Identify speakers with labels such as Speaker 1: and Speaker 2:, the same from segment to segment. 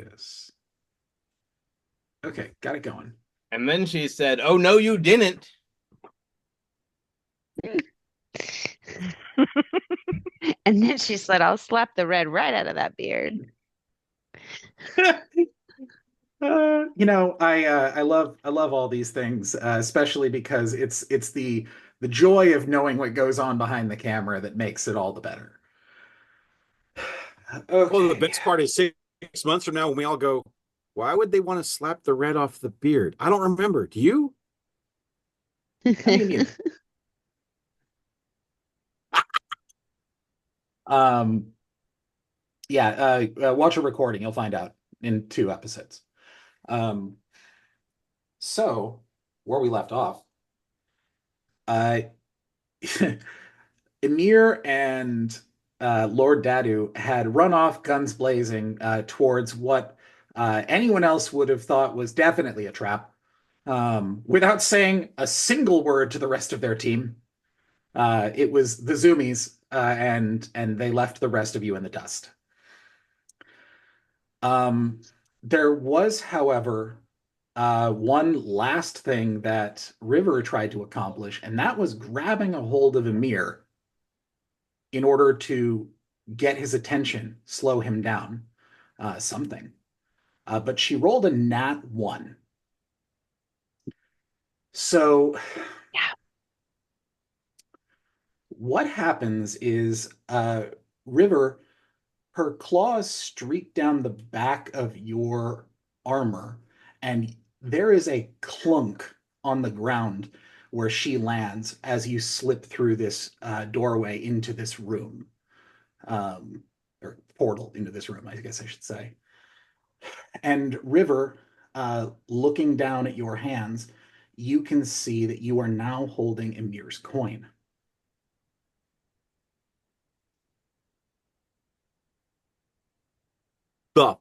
Speaker 1: this. Okay, got it going.
Speaker 2: And then she said, "Oh no, you didn't."
Speaker 3: And then she said, I'll slap the red right out of that beard.
Speaker 1: I love all these things, especially because it's the joy of knowing what goes on behind the camera that makes it all the better.
Speaker 4: Well, the
Speaker 1: Okay.
Speaker 4: best part is 6 months from now when we all go, why would they want to slap the red off the beard? I don't remember. Do you?
Speaker 1: I mean, um, yeah, watch a recording, you'll find out in 2 episodes. Um, so where we left off, uh, Emir and Lord Dadu had run off guns blazing towards what anyone else would have thought was definitely a trap, without saying a single word to the rest of their team. It was the Zoomies, and they left the rest of you in the dust. There was, however, one last thing that River tried to accomplish, and that was grabbing a hold of Emir in order to get his attention, slow him down, something. But she rolled a nat one. So
Speaker 3: Yeah.
Speaker 1: what happens is River, her claws streak down the back of your armor, and there is a clunk on the ground where she lands as you slip through this doorway into this room, um, or portal into this room, I guess I should say. And River, looking down at your hands, you can see that you are now holding Emir's coin.
Speaker 4: The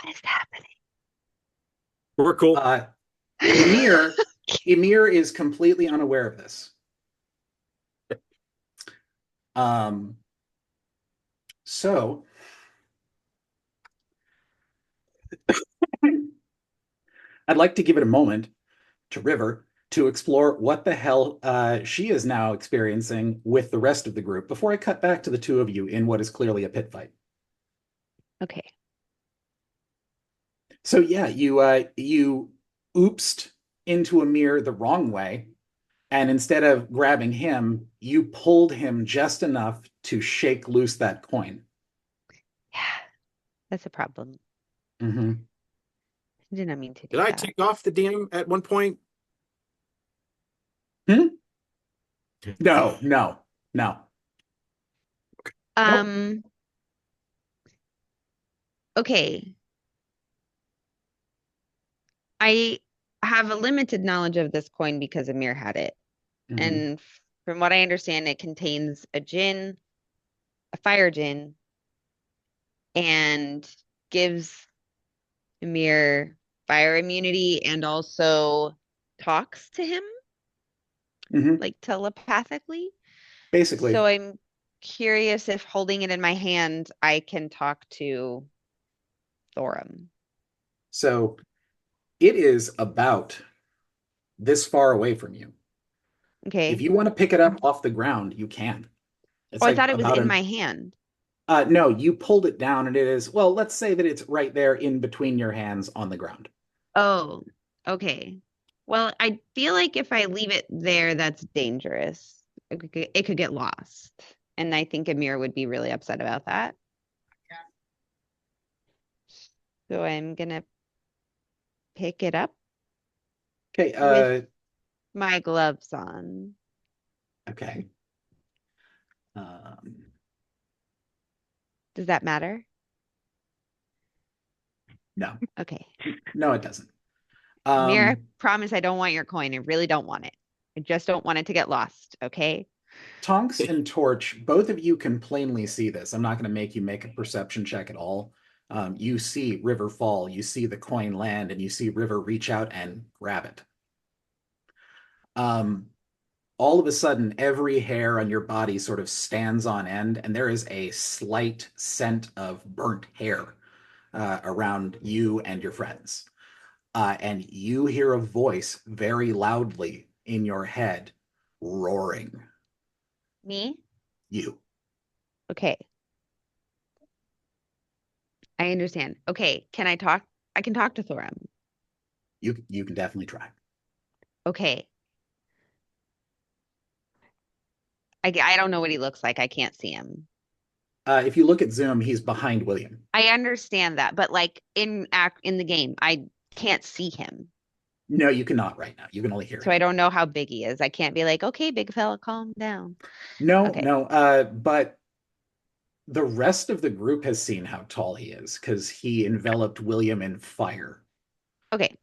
Speaker 3: What is happening?
Speaker 4: we're cool.
Speaker 1: Emir, Emir is completely unaware of this. Um, so I'd like to give it a moment to River to explore what the hell she is now experiencing with the rest of the group before I cut back to the two of you in what is clearly a pit fight.
Speaker 3: Okay.
Speaker 1: So yeah, you oopsed into Emir the wrong way, and instead of grabbing him, you pulled him just enough to shake loose that coin.
Speaker 3: Yeah, that's a problem.
Speaker 1: Mm-hmm.
Speaker 3: I did not mean to
Speaker 4: Did
Speaker 3: do
Speaker 4: I
Speaker 3: that.
Speaker 4: take off the DM at one point?
Speaker 1: Hmm? No, no, no. Nope.
Speaker 3: Um, okay. I have a limited knowledge of this coin because Amir had it.
Speaker 1: Mm-hmm.
Speaker 3: And from what I understand, it contains a djinn, a fire djinn, and gives Amir fire immunity and also talks to him
Speaker 1: Mm-hmm.
Speaker 3: like telepathically. So
Speaker 1: Basically.
Speaker 3: I'm curious if holding it in my hand, I can talk to Thorum.
Speaker 1: So it is about this far away from you. If
Speaker 3: Okay.
Speaker 1: you want to pick it up off the ground, you can. It's
Speaker 3: Oh, I
Speaker 1: like
Speaker 3: thought it was
Speaker 1: about
Speaker 3: in
Speaker 1: an
Speaker 3: my hand.
Speaker 1: no, you pulled it down and it is, well, let's say that it's right there in between your hands on the ground.
Speaker 3: Oh, okay. Well, I feel like if I leave it there, that's dangerous. It could get lost. And I think Amir would be really upset about that. So I'm gonna pick it up
Speaker 1: Okay,
Speaker 3: with my gloves on.
Speaker 1: okay. Um,
Speaker 3: Does that matter?
Speaker 1: no,
Speaker 3: Okay.
Speaker 1: no, it doesn't.
Speaker 3: Amir, I
Speaker 1: Um,
Speaker 3: promise I don't want your coin. I really don't want it. I just don't want it to get lost. Okay.
Speaker 1: Tonks and Torch, both of you can plainly see this. I'm not going to make you make a perception check at all. You see River fall, you see the coin land, and you see River reach out and grab it. All of a sudden, every hair on your body sort of stands on end, and there is a slight scent of burnt hair around you and your friends. And you hear a voice very loudly in your head roaring.
Speaker 3: Me?
Speaker 1: You.
Speaker 3: Okay. I understand. Okay, can I talk? I can talk to Thorum.
Speaker 1: You can definitely try.
Speaker 3: Okay. I don't know what he looks like. I can't see him.
Speaker 1: If you look at Zoom, he's behind William.
Speaker 3: I understand that, but like in the game, I can't see him.
Speaker 1: No, you cannot right now. You can only hear
Speaker 3: So
Speaker 1: him.
Speaker 3: I don't know how big he is. I can't be like, okay, big fella, calm down.
Speaker 1: No,
Speaker 3: Okay.
Speaker 1: no. But the rest of the group has seen how tall he is because he enveloped William in fire.
Speaker 3: Okay.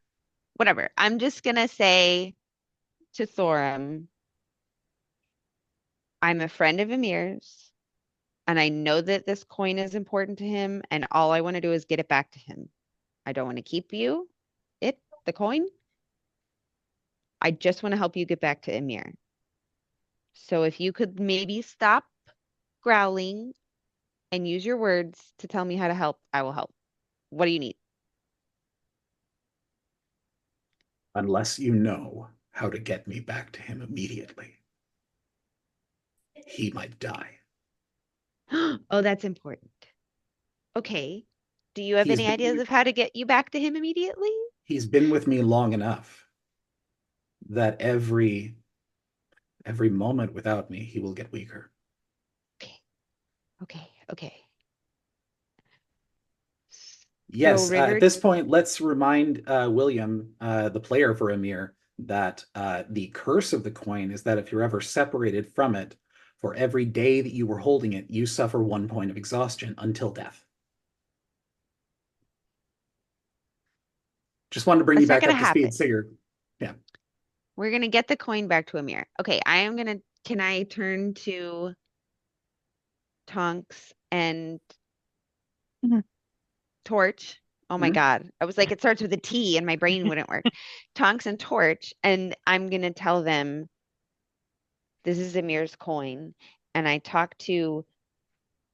Speaker 3: Whatever. I'm just gonna say to Thorum, I'm a friend of Amir's, and I know that this coin is important to him, and all I want to do is get it back to him. I don't want to keep the coin. I just want to help you get back to Amir. So if you could maybe stop growling and use your words to tell me how to help, I will help. What do you need?
Speaker 1: Unless you know how to get me back to him immediately, he might die.
Speaker 3: Oh, that's important. Okay. Do you have
Speaker 1: He's
Speaker 3: any
Speaker 1: been
Speaker 3: ideas of how to get you back to him immediately?
Speaker 1: He's been with me long enough that every moment without me, he will get weaker.
Speaker 3: Okay. Okay. Okay.
Speaker 1: Yes,
Speaker 3: So River,
Speaker 1: at this point, let's remind William, the player for Amir, that the curse of the coin is that if you're ever separated from it, for every day that you were holding it, you suffer 1 point of exhaustion until death. Just wanted to bring you
Speaker 3: that's not
Speaker 1: back
Speaker 3: gonna
Speaker 1: up to speed,
Speaker 3: happen.
Speaker 1: so you're,
Speaker 3: We're gonna get the coin back to Amir. Okay, can I turn to Tonks and
Speaker 5: Mhm.
Speaker 3: Torch? Oh my
Speaker 1: Mhm.
Speaker 3: God. I was like, it starts with a T and my brain wouldn't work. Tonks and Torch, and I'm gonna tell them this is Amir's coin. And I talked to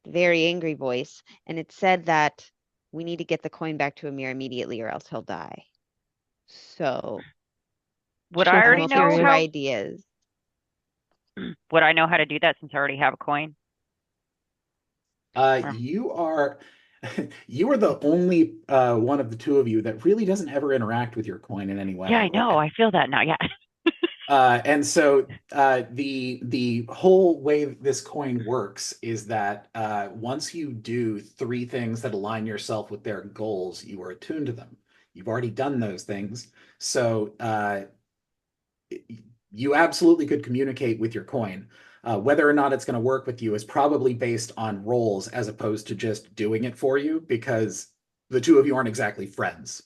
Speaker 3: the very angry voice, and it said that we need to get the coin back to Amir immediately or else he'll die. So
Speaker 5: Would
Speaker 3: I'll
Speaker 5: I
Speaker 3: come
Speaker 5: already
Speaker 3: up with
Speaker 5: know
Speaker 3: two
Speaker 5: how?
Speaker 3: ideas.
Speaker 5: Would I know how to do that since I already have a coin?
Speaker 1: you are you are the only one of the two of you that really doesn't ever interact with your coin in any way.
Speaker 5: Yeah, I know. I feel that now. Yeah.
Speaker 1: And so the whole way this coin works is that once you do 3 things that align yourself with their goals, you are attuned to them. You've already done those things, so you absolutely could communicate with your coin. Whether or not it's going to work with you is probably based on roles as opposed to just doing it for you, because the two of you aren't exactly friends.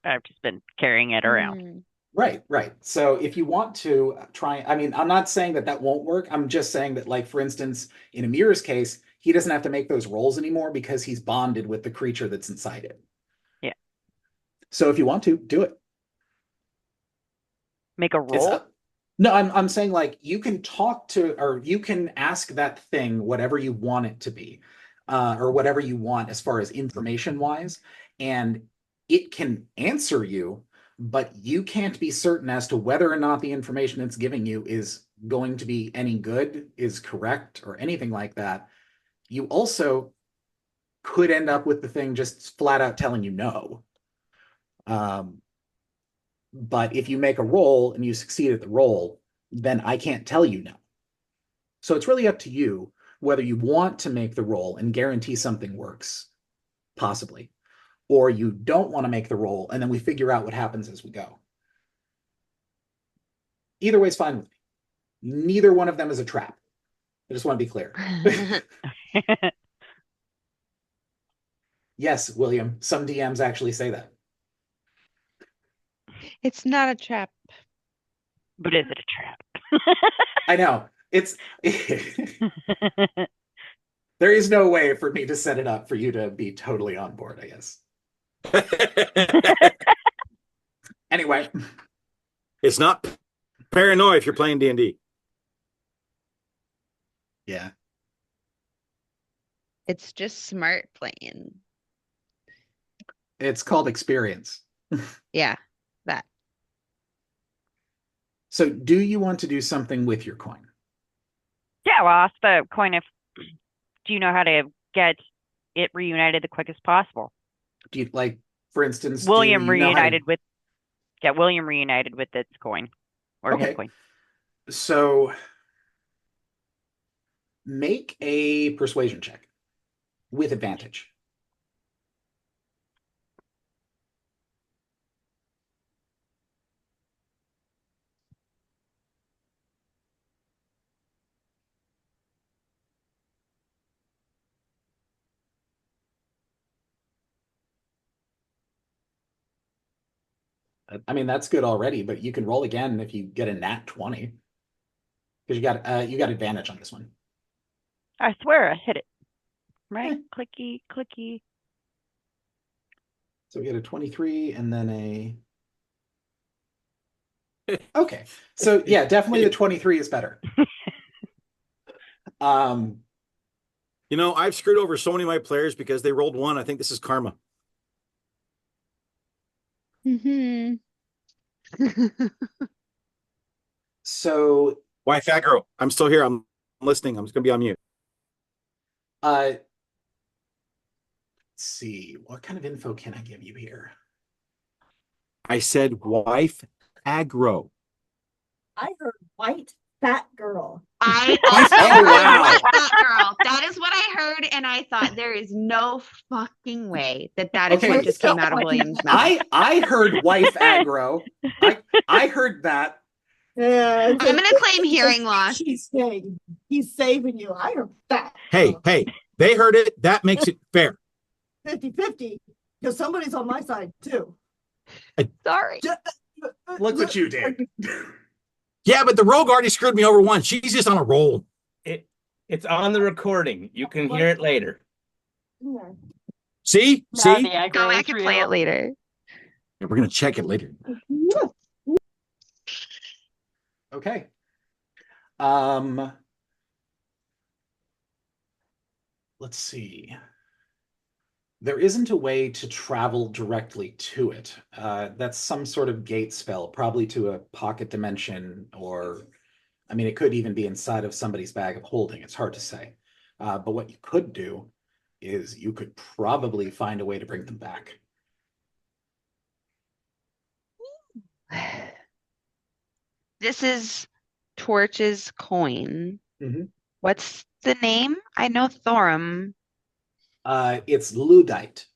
Speaker 5: I've just been carrying it around.
Speaker 3: Mm.
Speaker 1: Right, right. So if you want to try, I mean, I'm not saying that that won't work. I'm just saying that, like, for instance, in Amir's case, he doesn't have to make those rolls anymore because he's bonded with the creature that's inside it.
Speaker 5: Yeah.
Speaker 1: So if you want to, do it.
Speaker 5: Make a
Speaker 1: It's
Speaker 5: roll?
Speaker 1: no, I'm saying, like, you can talk to, or you can ask that thing whatever you want it to be, or whatever you want as far as information wise, and it can answer you, but you can't be certain as to whether or not the information it's giving you is going to be any good, is correct, or anything like that. You also could end up with the thing just flat out telling you no. But if you make a roll and you succeed at the roll, then I can't tell you no. So it's really up to you whether you want to make the roll and guarantee something works, possibly, or you don't want to make the roll and then we figure out what happens as we go. Either way is fine with me. Neither one of them is a trap. I just want to be clear. Yes, William, some DMs actually say that.
Speaker 3: It's not a trap.
Speaker 5: But is it a trap?
Speaker 1: I know. It's there is no way for me to set it up for you to be totally on board, I guess. Anyway,
Speaker 4: It's not paranoia if you're playing D&D.
Speaker 1: Yeah.
Speaker 3: It's just smart playing.
Speaker 1: It's called experience.
Speaker 3: Yeah, that.
Speaker 1: So do you want to do something with your coin?
Speaker 5: Yeah, well, ask the coin if do you know how to get it reunited the quickest possible?
Speaker 1: Do you like, for instance,
Speaker 5: William
Speaker 1: do you know how to-
Speaker 5: reunited with William reunited with its coin or
Speaker 1: Okay.
Speaker 5: his coin.
Speaker 1: So make a persuasion check with advantage. I mean, that's good already, but you can roll again if you get a nat 20. Because you got advantage on this one.
Speaker 5: I swear I hit it. Right?
Speaker 1: Eh.
Speaker 5: Clicky, clicky.
Speaker 1: So we get a 23 and then a. Okay. So yeah, definitely the 23 is better.
Speaker 4: You know, I've screwed over so many of my players because they rolled 1. I think this is karma.
Speaker 3: Mm-hmm.
Speaker 1: So
Speaker 4: Why, fat girl? I'm still here. I'm listening. I'm just gonna be on mute.
Speaker 1: let's see, what kind of info can I give you here?
Speaker 4: I said wife aggro.
Speaker 6: I heard white fat girl.
Speaker 3: I
Speaker 4: Oh,
Speaker 3: also
Speaker 4: wow.
Speaker 3: heard that girl. That is what I heard, and I thought there is no fucking way that is
Speaker 1: Okay,
Speaker 3: what just came
Speaker 6: so
Speaker 3: out of
Speaker 6: funny.
Speaker 3: William's mouth.
Speaker 1: I heard wife aggro. I heard that.
Speaker 6: Yeah,
Speaker 3: I'm gonna claim hearing loss.
Speaker 6: She's saying he's saving you. I heard fat.
Speaker 4: Hey, they heard it. That makes it fair.
Speaker 6: 50-50, because somebody's on my side too.
Speaker 3: Sorry.
Speaker 1: Look what you did.
Speaker 4: Yeah, but the rogue already screwed me over once. She's just on a roll.
Speaker 2: It's on the recording. You can hear it later.
Speaker 4: See? See?
Speaker 3: Go back and play it later.
Speaker 4: Yeah, we're gonna check it later.
Speaker 1: Okay. Let's see. There isn't a way to travel directly to it. That's some sort of gate spell, probably to a pocket dimension, or I mean, it could even be inside of somebody's bag of holding. It's hard to say. But what you could do is you could probably find a way to bring them back.
Speaker 3: This is Torch's coin.
Speaker 1: Mhm.
Speaker 3: What's the name? I know Thorum.
Speaker 1: It's Ludite.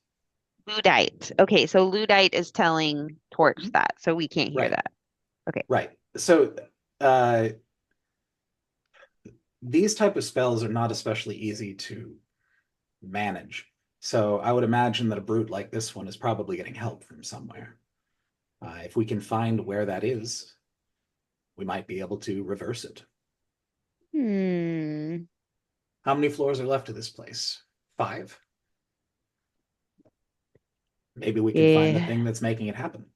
Speaker 3: Ludite. Okay, so Ludite is telling Torch that, so we can't hear
Speaker 1: Right.
Speaker 3: that.
Speaker 1: Right. So these type of spells are not especially easy to manage. So I would imagine that a brute like this one is probably getting help from somewhere. If we can find where that is, we might be able to reverse it.
Speaker 3: Hmm.
Speaker 1: How many floors are left of this place? 5. Maybe we can find the
Speaker 3: Yeah.
Speaker 1: thing that's making it happen.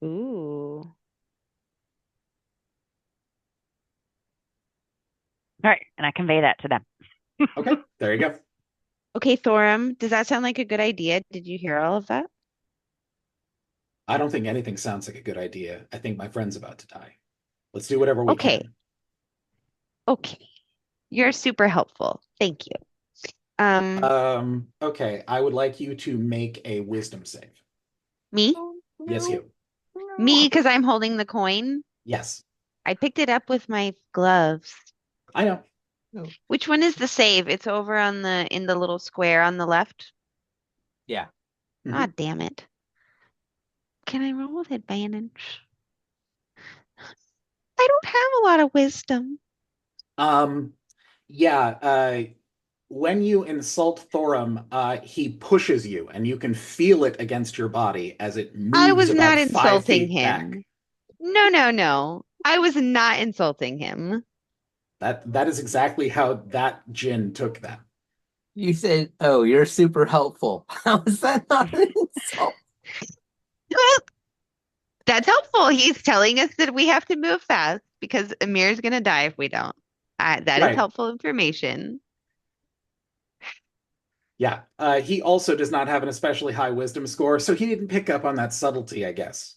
Speaker 3: Ooh.
Speaker 5: All right, and I convey that to them.
Speaker 1: Okay, there you go.
Speaker 3: Okay, Thorum, does that sound like a good idea? Did you hear all of that?
Speaker 1: I don't think anything sounds like a good idea. I think my friend's about to die. Let's do whatever we
Speaker 3: Okay.
Speaker 1: can.
Speaker 3: Okay. You're super helpful. Thank you.
Speaker 1: Okay, I would like you to make a wisdom save.
Speaker 3: Me?
Speaker 1: Yes, you.
Speaker 3: Me, because I'm holding the coin.
Speaker 1: Yes,
Speaker 3: I picked it up with my gloves.
Speaker 1: I know.
Speaker 3: Which one is the save? It's over on in the little square on the left.
Speaker 2: Yeah.
Speaker 1: Mhm.
Speaker 3: Ah, damn it. Can I roll with advantage? I don't have a lot of wisdom.
Speaker 1: Yeah, when you insult Thorum, he pushes you, and you can feel it against your body as it moves
Speaker 3: I was
Speaker 1: about
Speaker 3: not
Speaker 1: 5
Speaker 3: insulting
Speaker 1: feet back.
Speaker 3: him. No. I was not insulting him.
Speaker 1: That is exactly how that djinn took that.
Speaker 2: You said, "Oh, you're super helpful." How is that not an insult?
Speaker 3: That's helpful. He's telling us that we have to move fast because Amir's gonna die if we don't. That is
Speaker 1: Right.
Speaker 3: helpful information.
Speaker 1: Yeah. He also does not have an especially high wisdom score, so he didn't pick up on that subtlety, I guess.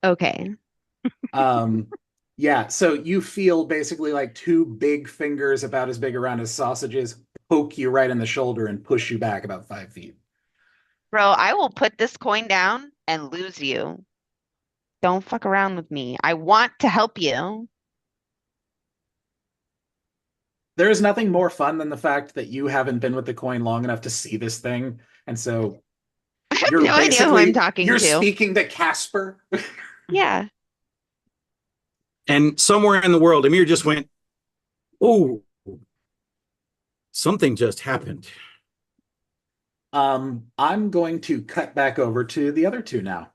Speaker 3: Okay.
Speaker 1: Yeah, so you feel basically like two big fingers about as big around as sausages poke you right in the shoulder and push you back about 5 feet.
Speaker 3: Bro, I will put this coin down and lose you. Don't fuck around with me. I want to help you.
Speaker 1: There is nothing more fun than the fact that you haven't been with the coin long enough to see this thing, and so
Speaker 3: I have
Speaker 1: you're
Speaker 3: no idea who I'm
Speaker 1: basically
Speaker 3: talking
Speaker 1: you're
Speaker 3: to.
Speaker 1: speaking to Casper.
Speaker 3: Yeah.
Speaker 4: And somewhere in the world, Amir just went, "Oh, something just happened."
Speaker 1: I'm going to cut back over to the other two now.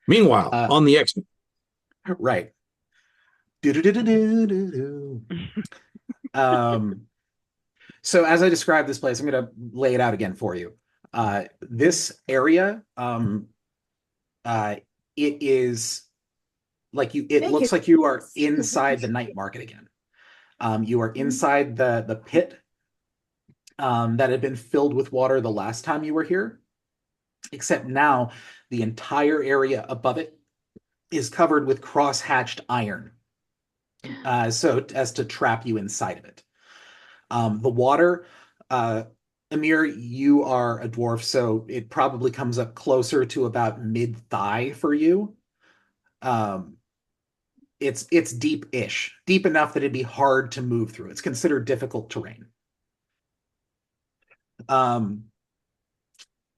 Speaker 4: Meanwhile, on the X,
Speaker 1: Right. So as I describe this place, I'm going to lay it out again for you. This area, it is like it looks like you are inside the night market again. You are inside the pit that had been filled with water the last time you were here, except now the entire area above it is covered with cross-hatched iron, so as to trap you inside of it. The water, Amir, you are a dwarf, so it probably comes up closer to about mid-thigh for you. It's deep-ish, deep enough that it'd be hard to move through. It's considered difficult terrain.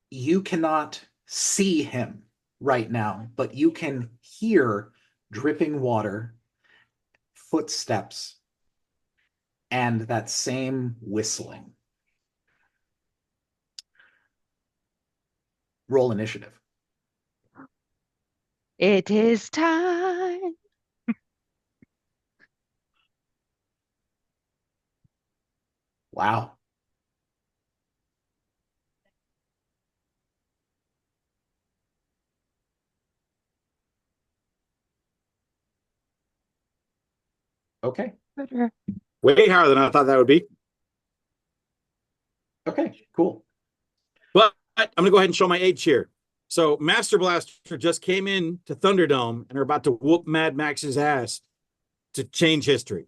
Speaker 1: You cannot see him right now, but you can hear dripping water, footsteps, and that same whistling. Roll initiative.
Speaker 3: It is time.
Speaker 1: Wow. Okay.
Speaker 4: way higher than I thought that would be.
Speaker 1: Okay, cool.
Speaker 4: But I'm going to go ahead and show my age here. So Master Blaster just came in to Thunderdome and are about to whoop Mad Max's ass to change history.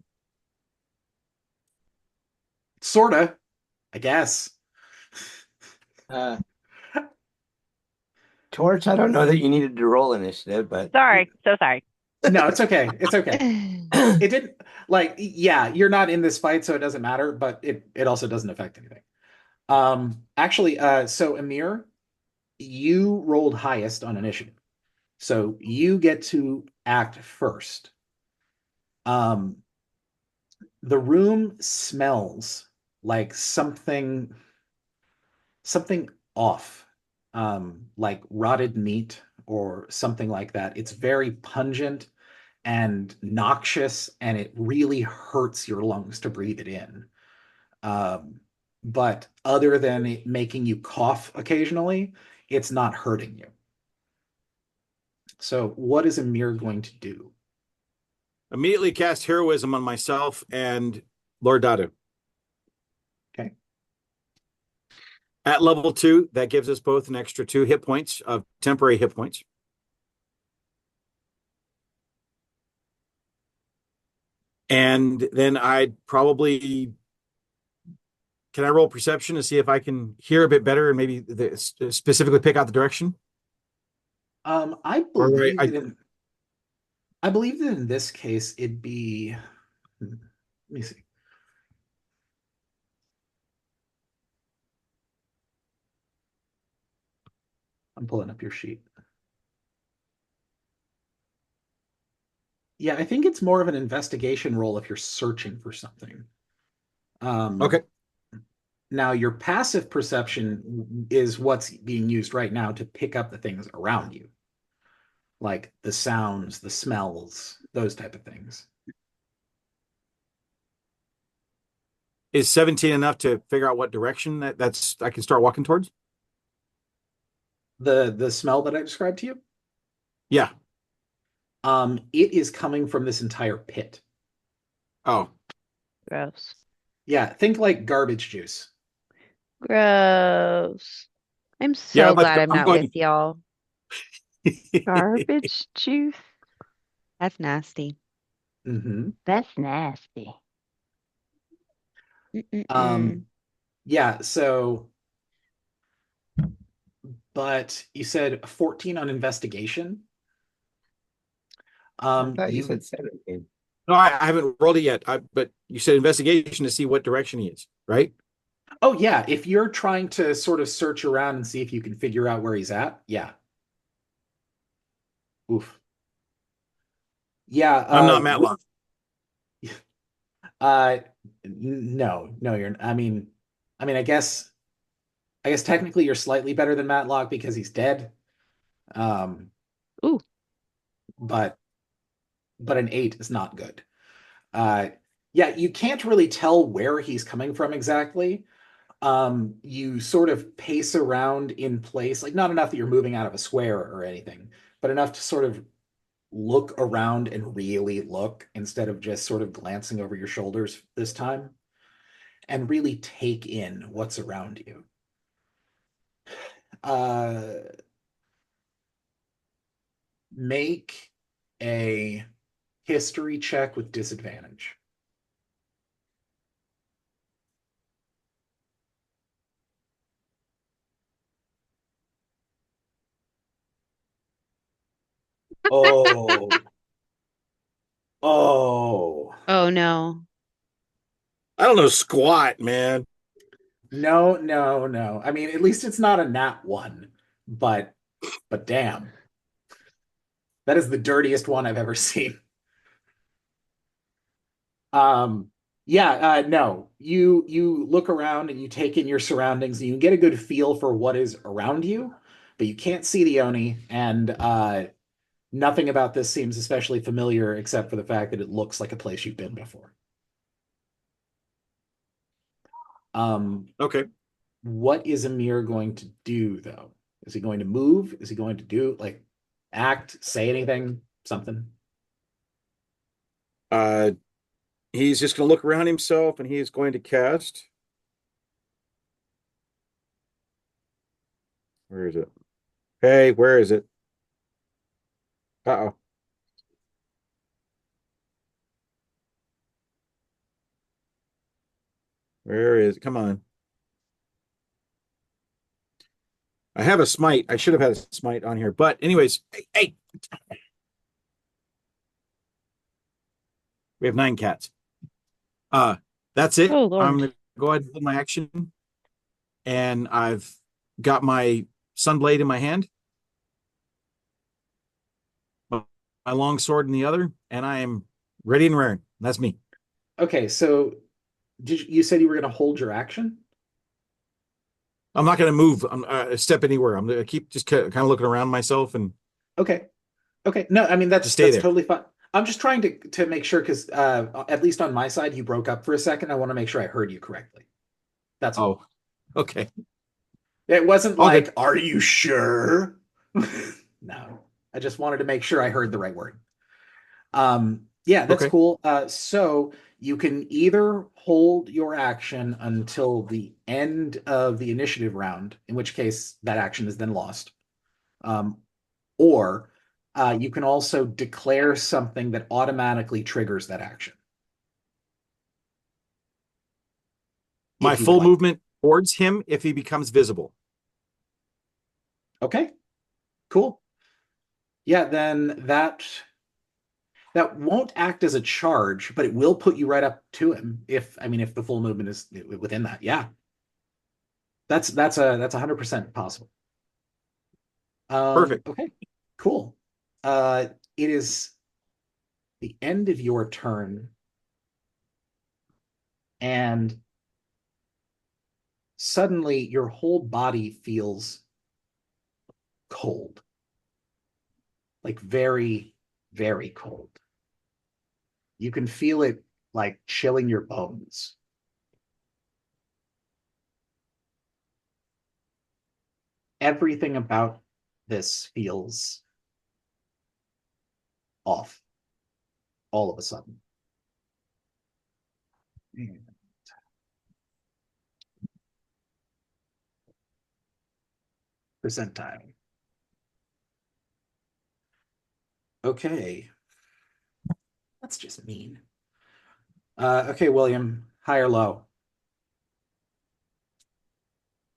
Speaker 1: Sorta, I guess.
Speaker 2: Torch, I don't know that you needed to roll initiative, but
Speaker 5: Sorry, so sorry.
Speaker 1: No, it's okay. It's okay. It didn't like, yeah, you're not in this fight, so it doesn't matter, but it also doesn't affect anything. Actually, so Amir, you rolled highest on initiative. So you get to act first. The room smells like something off, like rotted meat or something like that. It's very pungent and noxious, and it really hurts your lungs to breathe it in. But other than it making you cough occasionally, it's not hurting you. So what is Amir going to do?
Speaker 4: Immediately cast heroism on myself and Lord Dadu.
Speaker 1: Okay.
Speaker 4: At level 2, that gives us both an extra 2 hit points of temporary hit points. And then I'd probably, can I roll perception to see if I can hear a bit better and maybe specifically pick out the direction?
Speaker 1: I believe that in this case it'd be, let me see. I'm pulling up your sheet. Yeah, I think it's more of an investigation roll if you're searching for something.
Speaker 4: Okay.
Speaker 1: Now, your passive perception is what's being used right now to pick up the things around you, like the sounds, the smells, those type of things.
Speaker 4: Is 17 enough to figure out what direction that's I can start walking towards?
Speaker 1: The smell that I described to you,
Speaker 4: Yeah.
Speaker 1: it is coming from this entire pit.
Speaker 4: Oh,
Speaker 3: Gross.
Speaker 1: Yeah, think like garbage juice.
Speaker 3: Gross. I'm
Speaker 4: yeah.
Speaker 3: so glad I'm not
Speaker 4: going.
Speaker 3: with y'all. Garbage juice. That's nasty.
Speaker 1: Hmm.
Speaker 5: That's nasty.
Speaker 3: Mm-mm-mm.
Speaker 1: Yeah, so, but you said 14 on investigation.
Speaker 2: I thought you
Speaker 1: You
Speaker 2: said 17.
Speaker 4: No, I haven't rolled it yet. But you said investigation to see what direction he is, right?
Speaker 1: Oh yeah, if you're trying to sort of search around and see if you can figure out where he's at, yeah. Oof. Yeah,
Speaker 4: I'm not Matlock.
Speaker 1: uh no, I guess technically you're slightly better than Matlock because he's dead. Um
Speaker 3: Ooh.
Speaker 1: but an 8 is not good. Uh yeah, you can't really tell where he's coming from exactly. You sort of pace around in place, like not enough that you're moving out of a square or anything, but enough to sort of look around and really look instead of just sort of glancing over your shoulders this time and really take in what's around you. Uh, make a history check with disadvantage. Oh, oh,
Speaker 3: Oh no.
Speaker 4: I don't know squat, man.
Speaker 1: no, no, no. I mean, at least it's not a nat one, but damn, that is the dirtiest one I've ever seen. Um, yeah, no. You look around and you take in your surroundings and you get a good feel for what is around you, but you can't see the Oni, and nothing about this seems especially familiar except for the fact that it looks like a place you've been before.
Speaker 4: Okay.
Speaker 1: What is Amir going to do though? Is he going to move? Is he going to do like act, say anything, something?
Speaker 4: Uh, he's just going to look around himself and he is going to cast. Where is it? Hey, where is it? Uh-oh. Where is it? Come on. I have a smite. I should have had a smite on here. But anyways, hey. We have 9 cats. That's it.
Speaker 3: Oh Lord.
Speaker 4: I'm gonna go ahead and do my action. And I've got my sunblade in my hand, my long sword in the other, and I am ready and raring. That's me.
Speaker 1: Okay, so you said you were going to hold your action?
Speaker 4: I'm not going to move. Step anywhere. I'm going to keep just kind of looking around myself and
Speaker 1: Okay. Okay. No, I mean
Speaker 4: Just stay
Speaker 1: that's
Speaker 4: there.
Speaker 1: totally fine. I'm just trying to make sure because at least on my side you broke up for a second. I want to make sure I heard you correctly. That's all.
Speaker 4: oh, okay.
Speaker 1: It wasn't
Speaker 4: All
Speaker 1: like,
Speaker 4: good.
Speaker 1: are you sure? No. I just wanted to make sure I heard the right word. Yeah, that's
Speaker 4: Okay.
Speaker 1: cool. So you can either hold your action until the end of the initiative round, in which case that action is then lost. Or you can also declare something that automatically triggers that action.
Speaker 4: My
Speaker 1: If you would
Speaker 4: full
Speaker 1: like.
Speaker 4: movement towards him if he becomes visible.
Speaker 1: Okay, cool. Yeah, then that won't act as a charge, but it will put you right up to him if the full movement is within that. Yeah. That's 100% possible.
Speaker 4: Perfect.
Speaker 1: Okay, cool. It is the end of your turn, and suddenly your whole body feels cold, like very, very cold. You can feel it like chilling your bones. everything about this feels off all of a sudden. And percentile. Okay. That's just mean. Okay, William, high or low?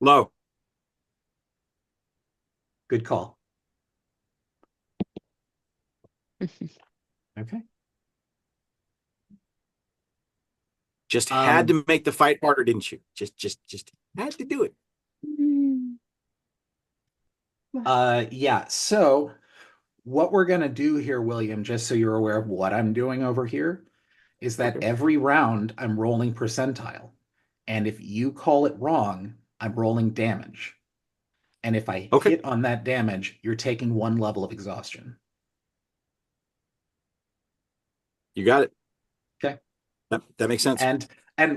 Speaker 4: Low.
Speaker 1: Good call. Okay.
Speaker 4: Just had
Speaker 1: Um,
Speaker 4: to make the fight harder, didn't you? Just had to do it.
Speaker 1: Yeah, so what we're gonna do here, William, just so you're aware of what I'm doing over here, is that
Speaker 4: Okay.
Speaker 1: every round I'm rolling percentile. And if you call it wrong, I'm rolling damage. And if I
Speaker 4: Okay.
Speaker 1: hit on that damage, you're taking 1 level of exhaustion.
Speaker 4: You got it.
Speaker 1: Okay.
Speaker 4: That makes sense.
Speaker 1: And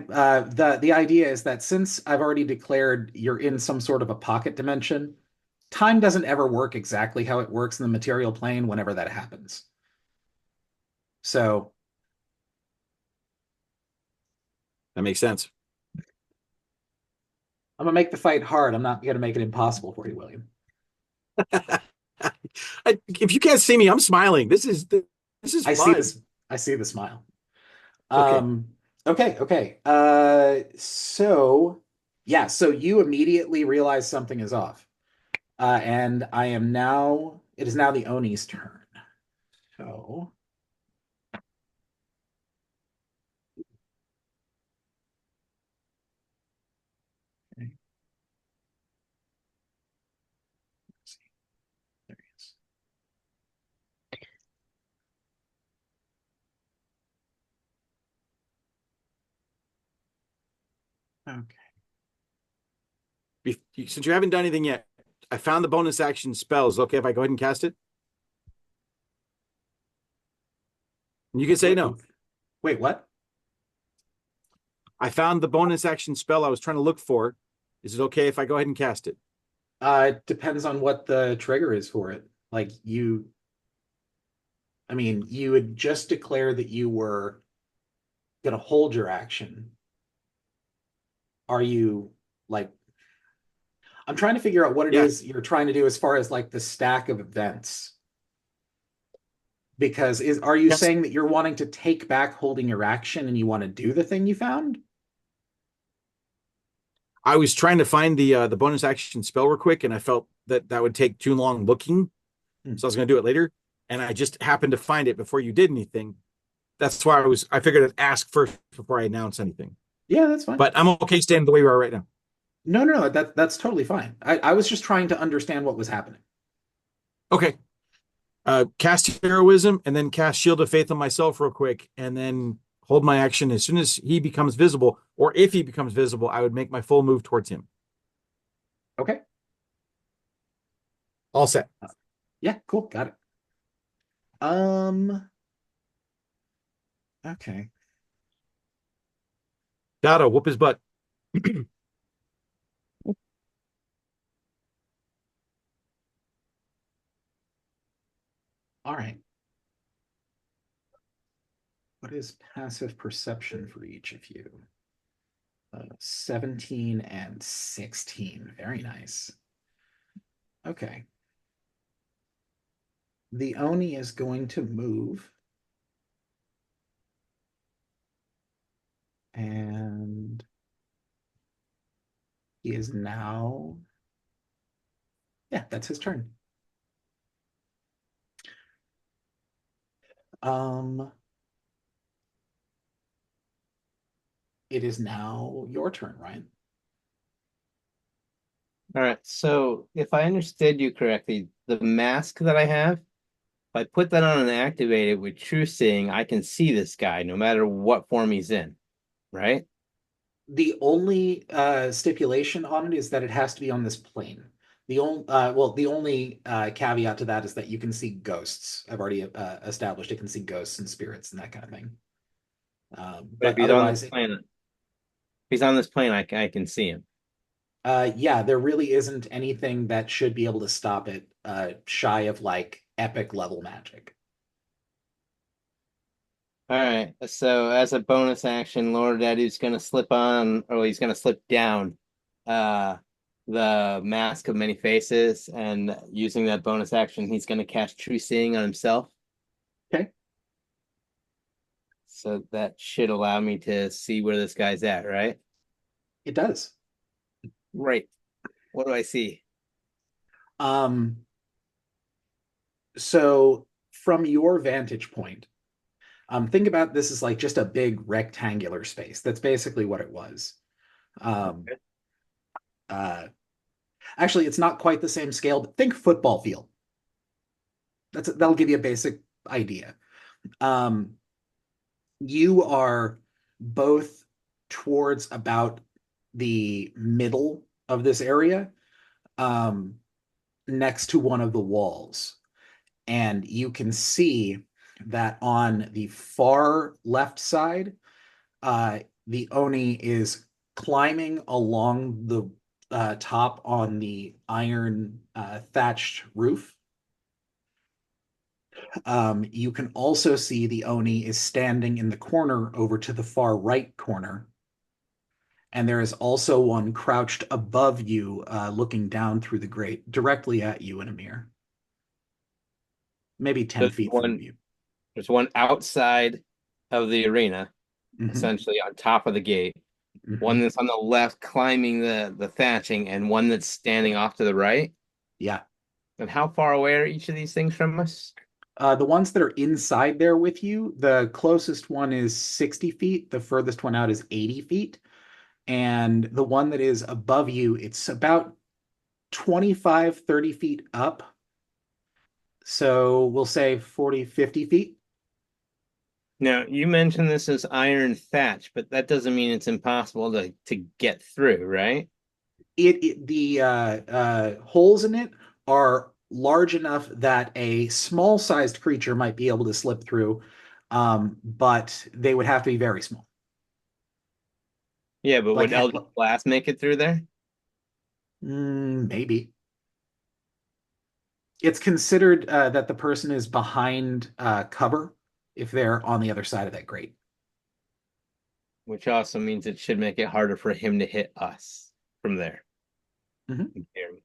Speaker 1: the idea is that since I've already declared you're in some sort of a pocket dimension, time doesn't ever work exactly how it works in the material plane whenever that happens. So
Speaker 4: That makes sense.
Speaker 1: I'm gonna make the fight hard. I'm not gonna make it impossible for you, William.
Speaker 4: If you can't see me, I'm smiling. This is
Speaker 1: I see
Speaker 4: fun.
Speaker 1: this. I see the smile.
Speaker 4: Okay.
Speaker 1: Okay. So yeah, so you immediately realize something is off. And it is now the Oni's turn. So okay. Let's see. There he is. Okay.
Speaker 4: Since you haven't done anything yet, I found the bonus action spells. Okay, if I go ahead and cast it? You can say no.
Speaker 1: Wait, what?
Speaker 4: I found the bonus action spell I was trying to look for. Is it okay if I go ahead and cast it?
Speaker 1: It depends on what the trigger is for it. Like you would just declare that you were gonna hold your action. Are you like I'm trying to figure out what it
Speaker 4: Yeah.
Speaker 1: is you're trying to do as far as like the stack of events. Because are you
Speaker 4: Yes.
Speaker 1: saying that you're wanting to take back holding your action and you want to do the thing you found?
Speaker 4: I was trying to find the bonus action spell real quick, and I felt that would take too long looking, so I was going to do it later. And I just happened to find it before you did anything. That's why I figured I'd ask first before I announce anything.
Speaker 1: Yeah, that's fine.
Speaker 4: But I'm okay staying the way we are right now.
Speaker 1: No, that's totally fine. I was just trying to understand what was happening.
Speaker 4: Okay. Cast heroism and then cast shield of faith on myself real quick, and then hold my action. As soon as he becomes visible, or if he becomes visible, I would make my full move towards him.
Speaker 1: Okay.
Speaker 4: All set.
Speaker 1: Yeah, cool. Got it. Okay.
Speaker 4: Gotta whoop his butt.
Speaker 1: All right. What is passive perception for each of you? 17 and 16. Very nice. Okay. The Oni is going to move. And he is now. Yeah, that's his turn. It is now your turn, Ryan.
Speaker 2: All right. So if I understood you correctly, the mask that I have, if I put that on and activate it with True Seeing, I can see this guy no matter what form he's in, right?
Speaker 1: The only stipulation on it is that it has to be on this plane. The only caveat to that is that you can see ghosts. I've already established it can see ghosts and spirits and that kind of thing.
Speaker 2: But
Speaker 1: But
Speaker 2: if he's on
Speaker 1: otherwise,
Speaker 2: this plane, I can see him.
Speaker 1: Yeah, there really isn't anything that should be able to stop it, shy of like epic level magic.
Speaker 2: All right. So as a bonus action, Lord Daddy's gonna slip on, or he's gonna slip down, uh, the Mask of Many Faces, and using that bonus action, he's gonna cast True Seeing on himself.
Speaker 1: Okay.
Speaker 2: So that should allow me to see where this guy's at, right?
Speaker 1: It does.
Speaker 2: Right. What do I see?
Speaker 1: Um, so from your vantage point, think about this as like just a big rectangular space. That's basically what it was. Um,
Speaker 2: Okay.
Speaker 1: uh, Actually, it's not quite the same scale, but think football field. That'll give you a basic idea. Um, you are both towards about the middle of this area, um, next to one of the walls. And you can see that on the far left side, the Oni is climbing along the top on the iron thatched roof. You can also see the Oni is standing in the corner over to the far right corner. And there is also one crouched above you, looking down through the grate directly at you in a mirror. Maybe 10
Speaker 2: There's
Speaker 1: feet from
Speaker 2: one,
Speaker 1: you.
Speaker 2: there's one outside of the arena,
Speaker 1: Mhm,
Speaker 2: essentially on top of the gate.
Speaker 1: mhm.
Speaker 2: One that's on the left climbing the thatching, and one that's standing off to the right.
Speaker 1: Yeah.
Speaker 2: And how far away are each of these things from us?
Speaker 1: The ones that are inside there with you, the closest one is 60 feet. The furthest one out is 80 feet. And the one that is above you, it's about 25, 30 feet up. So we'll say 40, 50 feet.
Speaker 2: Now, you mentioned this as iron thatch, but that doesn't mean it's impossible to get through, right?
Speaker 1: The holes in it are large enough that a small-sized creature might be able to slip through, but they would have to be very small.
Speaker 2: Yeah, but
Speaker 1: Like,
Speaker 2: would Eldritch Blast make it through there?
Speaker 1: maybe. It's considered that the person is behind cover if they're on the other side of that grate.
Speaker 2: Which also means it should make it harder for him to hit us from there.
Speaker 1: Mhm.
Speaker 2: In theory.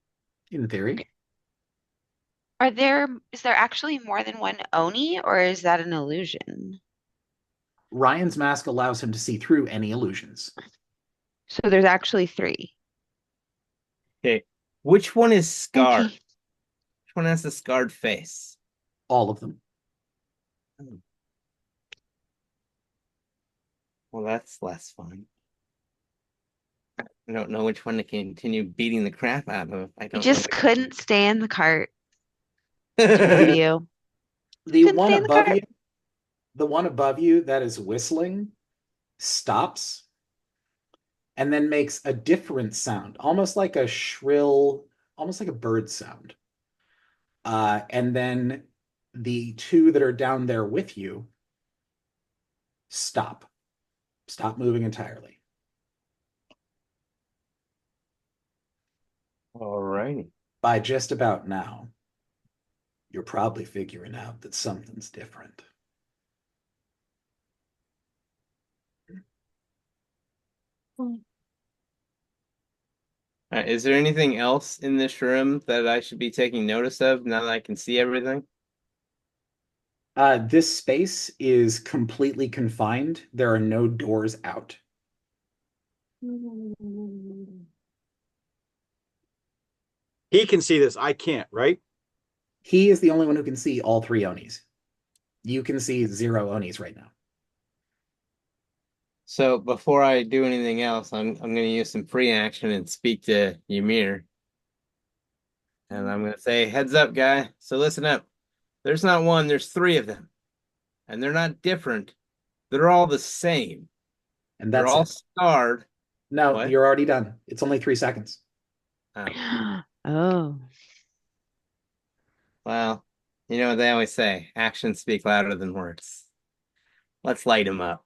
Speaker 1: In theory.
Speaker 3: Is there actually more than one Oni, or is that an illusion?
Speaker 1: Ryan's mask allows him to see through any illusions.
Speaker 3: So there's actually three.
Speaker 2: Okay. Which one is scarred?
Speaker 3: Okay.
Speaker 2: Which one has the scarred face?
Speaker 1: All of them.
Speaker 2: Well, that's less fun. I don't know which one to continue beating the crap out of. I
Speaker 3: You
Speaker 2: don't
Speaker 3: just
Speaker 2: know.
Speaker 3: couldn't stay in the cart. Two of you.
Speaker 1: The
Speaker 3: Couldn't
Speaker 1: one
Speaker 3: stay in the
Speaker 1: above
Speaker 3: cart.
Speaker 1: you, the one above you that is whistling stops and then makes a different sound, almost like a shrill, almost like a bird sound. And then the two that are down there with you stop moving entirely.
Speaker 2: All righty.
Speaker 1: By just about now, you're probably figuring out that something's different.
Speaker 2: Is there anything else in this room that I should be taking notice of now that I can see everything?
Speaker 1: This space is completely confined. There are no doors out.
Speaker 4: He can see this. I can't, right?
Speaker 1: He is the only one who can see all three Onis. You can see 0 Onis right now.
Speaker 2: So before I do anything else, I'm going to use some free action and speak to Ymir. And I'm going to say, heads up, guy. So listen up. There's not one, there's 3 of them. And they're not different. They're all the same.
Speaker 1: And
Speaker 2: They're
Speaker 1: that's
Speaker 2: all
Speaker 1: it.
Speaker 2: scarred.
Speaker 1: No,
Speaker 2: What?
Speaker 1: you're already done. It's only 3 seconds.
Speaker 2: Oh.
Speaker 3: Oh.
Speaker 2: Well, you know what they always say, actions speak louder than words. Let's light him up.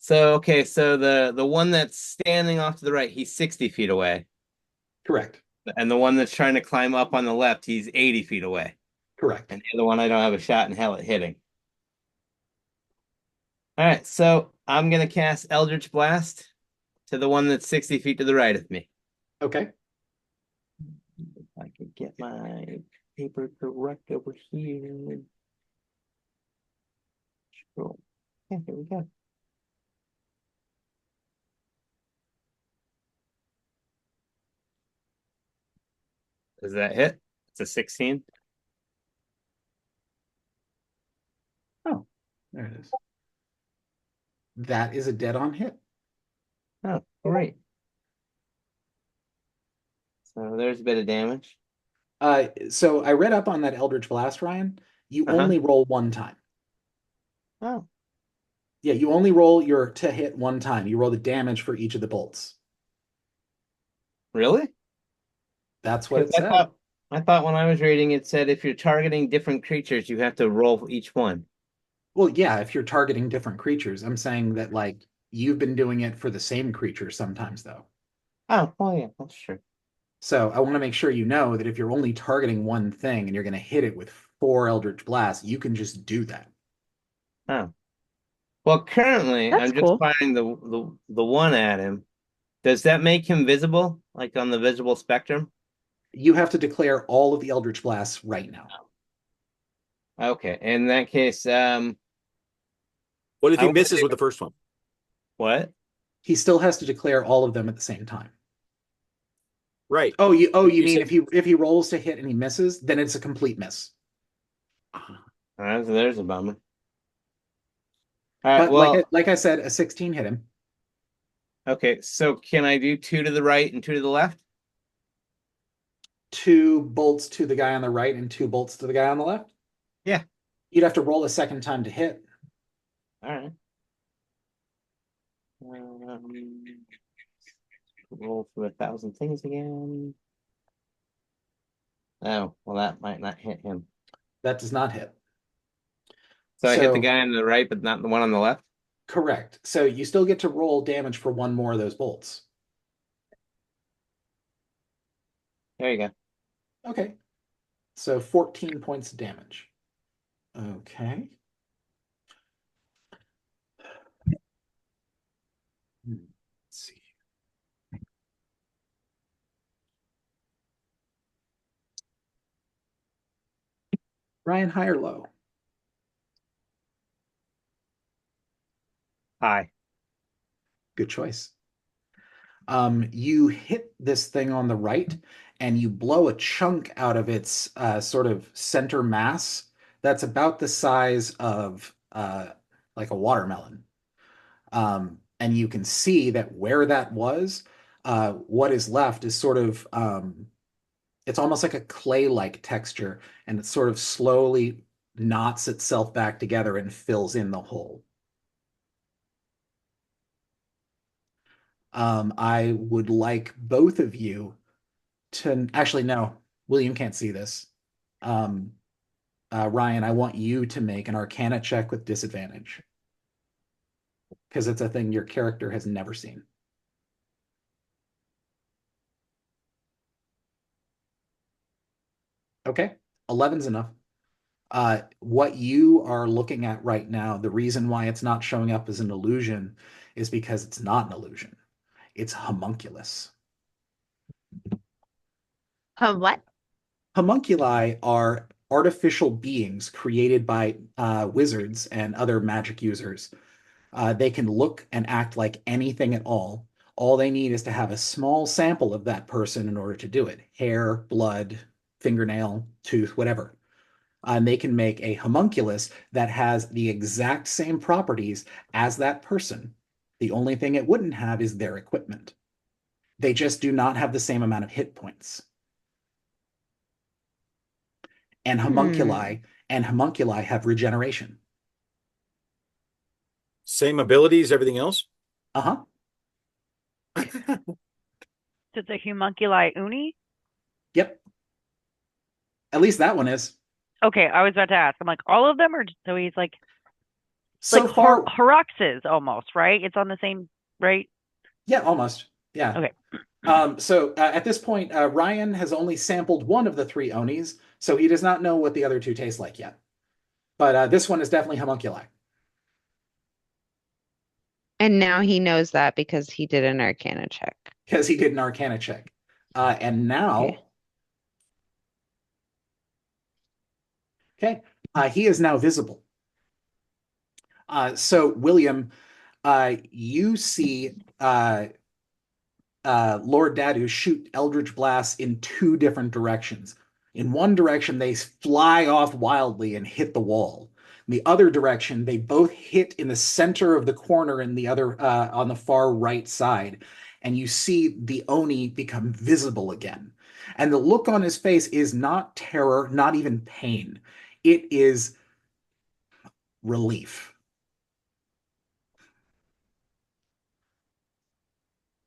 Speaker 2: So okay, so the one that's standing off to the right, he's 60 feet away,
Speaker 1: Correct.
Speaker 2: and the one that's trying to climb up on the left, he's 80 feet away,
Speaker 1: Correct.
Speaker 2: and the other one I don't have a shot in hell at hitting. All right, so I'm gonna cast Eldritch Blast to the one that's 60 feet to the right of me.
Speaker 1: Okay.
Speaker 2: If I could get my paper correct over here. Cool. Yeah, here we go. Does that hit? It's a 16.
Speaker 1: Oh, there it is. That is a dead-on hit.
Speaker 2: Oh, great. So there's a bit of damage.
Speaker 1: So I read up on that Eldritch Blast, Ryan. You
Speaker 2: Uh-huh.
Speaker 1: only roll one time.
Speaker 2: Oh,
Speaker 1: Yeah, you only roll your to hit one time. You roll the damage for each of the bolts.
Speaker 2: really?
Speaker 1: That's what it
Speaker 2: Because
Speaker 1: said.
Speaker 2: I thought when I was reading it said if you're targeting different creatures, you have to roll for each one.
Speaker 1: Well, yeah, if you're targeting different creatures. I'm saying that like you've been doing it for the same creature sometimes though.
Speaker 2: Oh, well, yeah, that's true.
Speaker 1: So I want to make sure you know that if you're only targeting one thing and you're going to hit it with 4 Eldritch Blasts, you can just do that.
Speaker 2: Oh. Well, currently
Speaker 3: That's
Speaker 2: I'm just
Speaker 3: cool.
Speaker 2: firing the one at him. Does that make him visible, like on the visible spectrum?
Speaker 1: You have to declare all of the Eldritch Blasts right now.
Speaker 2: Okay, in that case,
Speaker 4: What if
Speaker 2: I
Speaker 4: he
Speaker 2: wanna
Speaker 4: misses
Speaker 2: do-
Speaker 4: with the first one?
Speaker 2: what?
Speaker 1: He still has to declare all of them at the same time.
Speaker 4: Right.
Speaker 1: Oh, you
Speaker 4: You
Speaker 1: mean
Speaker 4: said-
Speaker 1: if he rolls to hit and he misses, then it's a complete miss.
Speaker 2: There's a bummer. All right,
Speaker 1: But
Speaker 2: well,
Speaker 1: like I said, a 16 hit him.
Speaker 2: okay, so can I do 2 to the right and 2 to the left?
Speaker 1: 2 bolts to the guy on the right and 2 bolts to the guy on the left.
Speaker 2: Yeah.
Speaker 1: You'd have to roll a second time to hit.
Speaker 2: All right. Roll through 1,000 things again. Oh, well, that might not hit him.
Speaker 1: That does not hit.
Speaker 2: So I hit the
Speaker 1: So-
Speaker 2: guy on the right, but not the one on the left?
Speaker 1: Correct. So you still get to roll damage for one more of those bolts.
Speaker 2: There you go.
Speaker 1: Okay. So 14 points of damage. Okay. Let's see. Ryan, high or low?
Speaker 2: Hi.
Speaker 1: Good choice. You hit this thing on the right and you blow a chunk out of its sort of center mass that's about the size of like a watermelon. And you can see that where that was, what is left is sort of it's almost like a clay-like texture, and it sort of slowly knots itself back together and fills in the hole. I would like both of you to actually no, William can't see this. Ryan, I want you to make an Arcana check with disadvantage because it's a thing your character has never seen. Okay, 11's enough. What you are looking at right now, the reason why it's not showing up as an illusion is because it's not an illusion. It's homunculus.
Speaker 3: What?
Speaker 1: Homunculi are artificial beings created by wizards and other magic users. They can look and act like anything at all. All they need is to have a small sample of that person in order to do it. Hair, blood, fingernail, tooth, whatever. And they can make a homunculus that has the exact same properties as that person. The only thing it wouldn't have is their equipment. They just do not have the same amount of hit points. And homunculi have regeneration.
Speaker 4: Same abilities, everything else?
Speaker 1: Uh-huh.
Speaker 5: So it's a homunculi uni?
Speaker 1: Yep. At least that one is.
Speaker 5: Okay, I was about to ask. I'm like, all of them, or so he's like,
Speaker 1: So
Speaker 5: like
Speaker 1: far,
Speaker 5: Horrocks almost, right? It's on the same, right?
Speaker 1: yeah, almost. Yeah.
Speaker 5: Okay.
Speaker 1: So at this point, Ryan has only sampled one of the three Onis, so he does not know what the other two taste like yet. But this one is definitely homunculi.
Speaker 3: And now he knows that because he did an Arcana check.
Speaker 1: Because he did an Arcana check. And now, okay, he is now visible. So William, you see Lord Dadu shoot Eldritch Blasts in two different directions. In one direction, they fly off wildly and hit the wall. In the other direction, they both hit in the center of the corner in the other on the far right side. And you see the Oni become visible again. And the look on his face is not terror, not even pain. It is relief.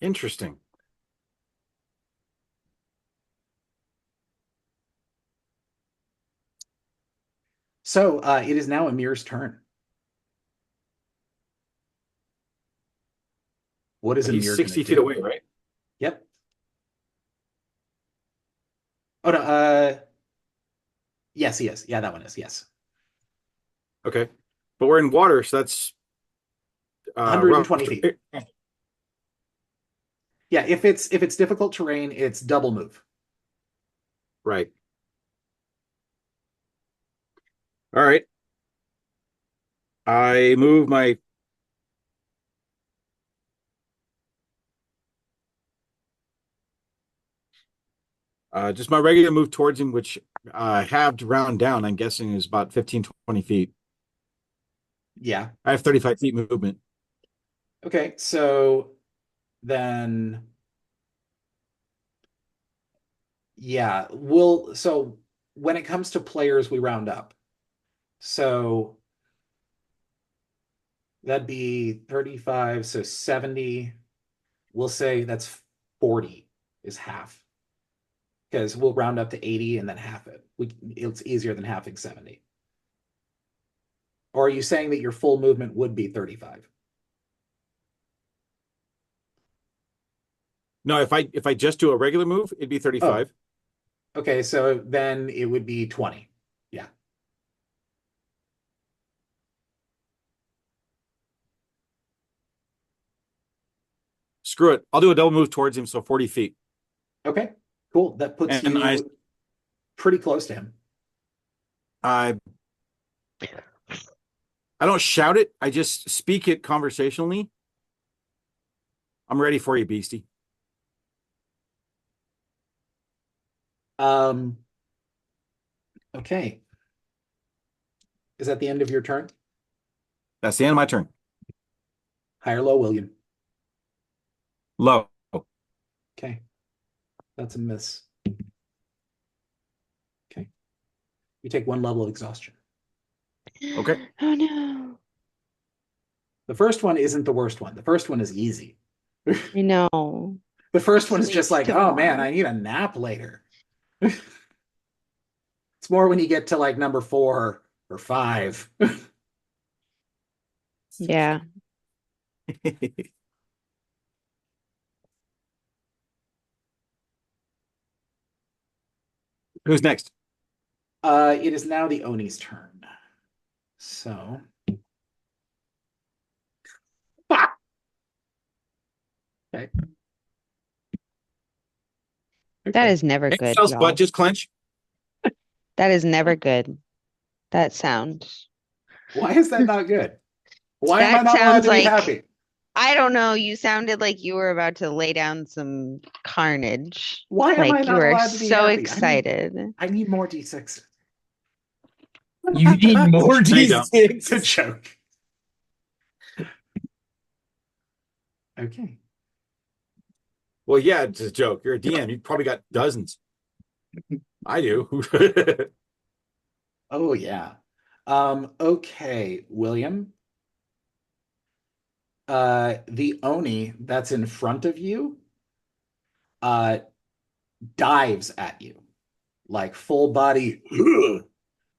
Speaker 4: Interesting.
Speaker 1: So it is now Amir's turn. What is
Speaker 4: He's
Speaker 1: Amir
Speaker 4: 60
Speaker 1: gonna
Speaker 4: feet
Speaker 1: do?
Speaker 4: away, right?
Speaker 1: Yep. Oh no, yes, he is. Yeah, that one is, yes.
Speaker 4: Okay. But we're in water, so that's
Speaker 1: 120
Speaker 4: rough.
Speaker 1: feet. Yeah, if it's difficult terrain, it's double move.
Speaker 4: Right. All right. I move my just my regular move towards him, which halved round down, I'm guessing is about 15, 20 feet.
Speaker 1: Yeah.
Speaker 4: I have 35 feet movement.
Speaker 1: Okay, so then yeah, so when it comes to players, we round up. So that'd be 35, so 70. We'll say that's 40 is half. Because we'll round up to 80 and then half it. It's easier than halving 70. Or are you saying that your full movement would be 35?
Speaker 4: No, if I just do a regular move, it'd be 35.
Speaker 1: Okay, so then it would be 20. Yeah.
Speaker 4: Screw it. I'll do a double move towards him, so 40 feet.
Speaker 1: Okay, cool. That puts
Speaker 4: And
Speaker 1: you pretty close to him.
Speaker 4: I don't shout it. I just speak it conversationally. I'm ready for you, beastie.
Speaker 1: Okay. Is that the end of your turn?
Speaker 4: That's the end of my turn.
Speaker 1: High or low, William?
Speaker 4: Low.
Speaker 1: Okay. That's a miss. Okay. You take one level of exhaustion.
Speaker 4: Okay.
Speaker 3: Oh no.
Speaker 1: The first one isn't the worst one. The first one is easy.
Speaker 3: I know.
Speaker 1: The first one is just
Speaker 3: Sleep
Speaker 1: like, oh man,
Speaker 3: tomorrow.
Speaker 1: I need a nap later. It's more when you get to like number 4 or 5.
Speaker 3: Yeah.
Speaker 4: Who's next?
Speaker 1: It is now the Oni's turn. So. Ah! Okay.
Speaker 3: That is never good,
Speaker 4: Excel's
Speaker 3: y'all.
Speaker 4: butt just clench.
Speaker 3: That is never good. That sound.
Speaker 1: Why is that not good? Why am I
Speaker 3: That
Speaker 1: not allowed
Speaker 3: sounds
Speaker 1: to be
Speaker 3: like
Speaker 1: happy?
Speaker 3: I don't know. You sounded like you were about to lay down some carnage.
Speaker 1: Why am I
Speaker 3: Like you
Speaker 1: not
Speaker 3: were
Speaker 1: allowed to be
Speaker 3: so
Speaker 1: happy?
Speaker 3: excited.
Speaker 1: I need more D6.
Speaker 2: You need more
Speaker 4: No, you don't.
Speaker 1: It's a
Speaker 2: D6.
Speaker 1: joke. Okay.
Speaker 4: Well, yeah, it's a joke. You're a DM. You probably got dozens. I do.
Speaker 1: Oh yeah. Okay, William. The Oni that's in front of you dives at you. Like full body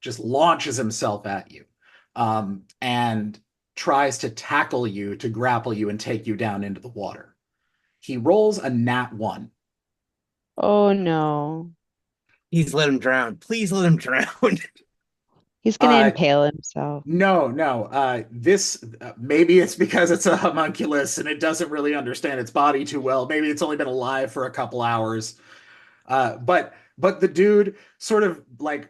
Speaker 1: just launches himself at you. And tries to tackle you to grapple you and take you down into the water. He rolls a nat 1.
Speaker 3: Oh no.
Speaker 2: Please let him drown. Please let him drown.
Speaker 3: He's gonna
Speaker 1: Uh,
Speaker 3: impale himself.
Speaker 1: No. This maybe it's because it's a homunculus and it doesn't really understand its body too well. Maybe it's only been alive for a couple hours. But the dude sort of like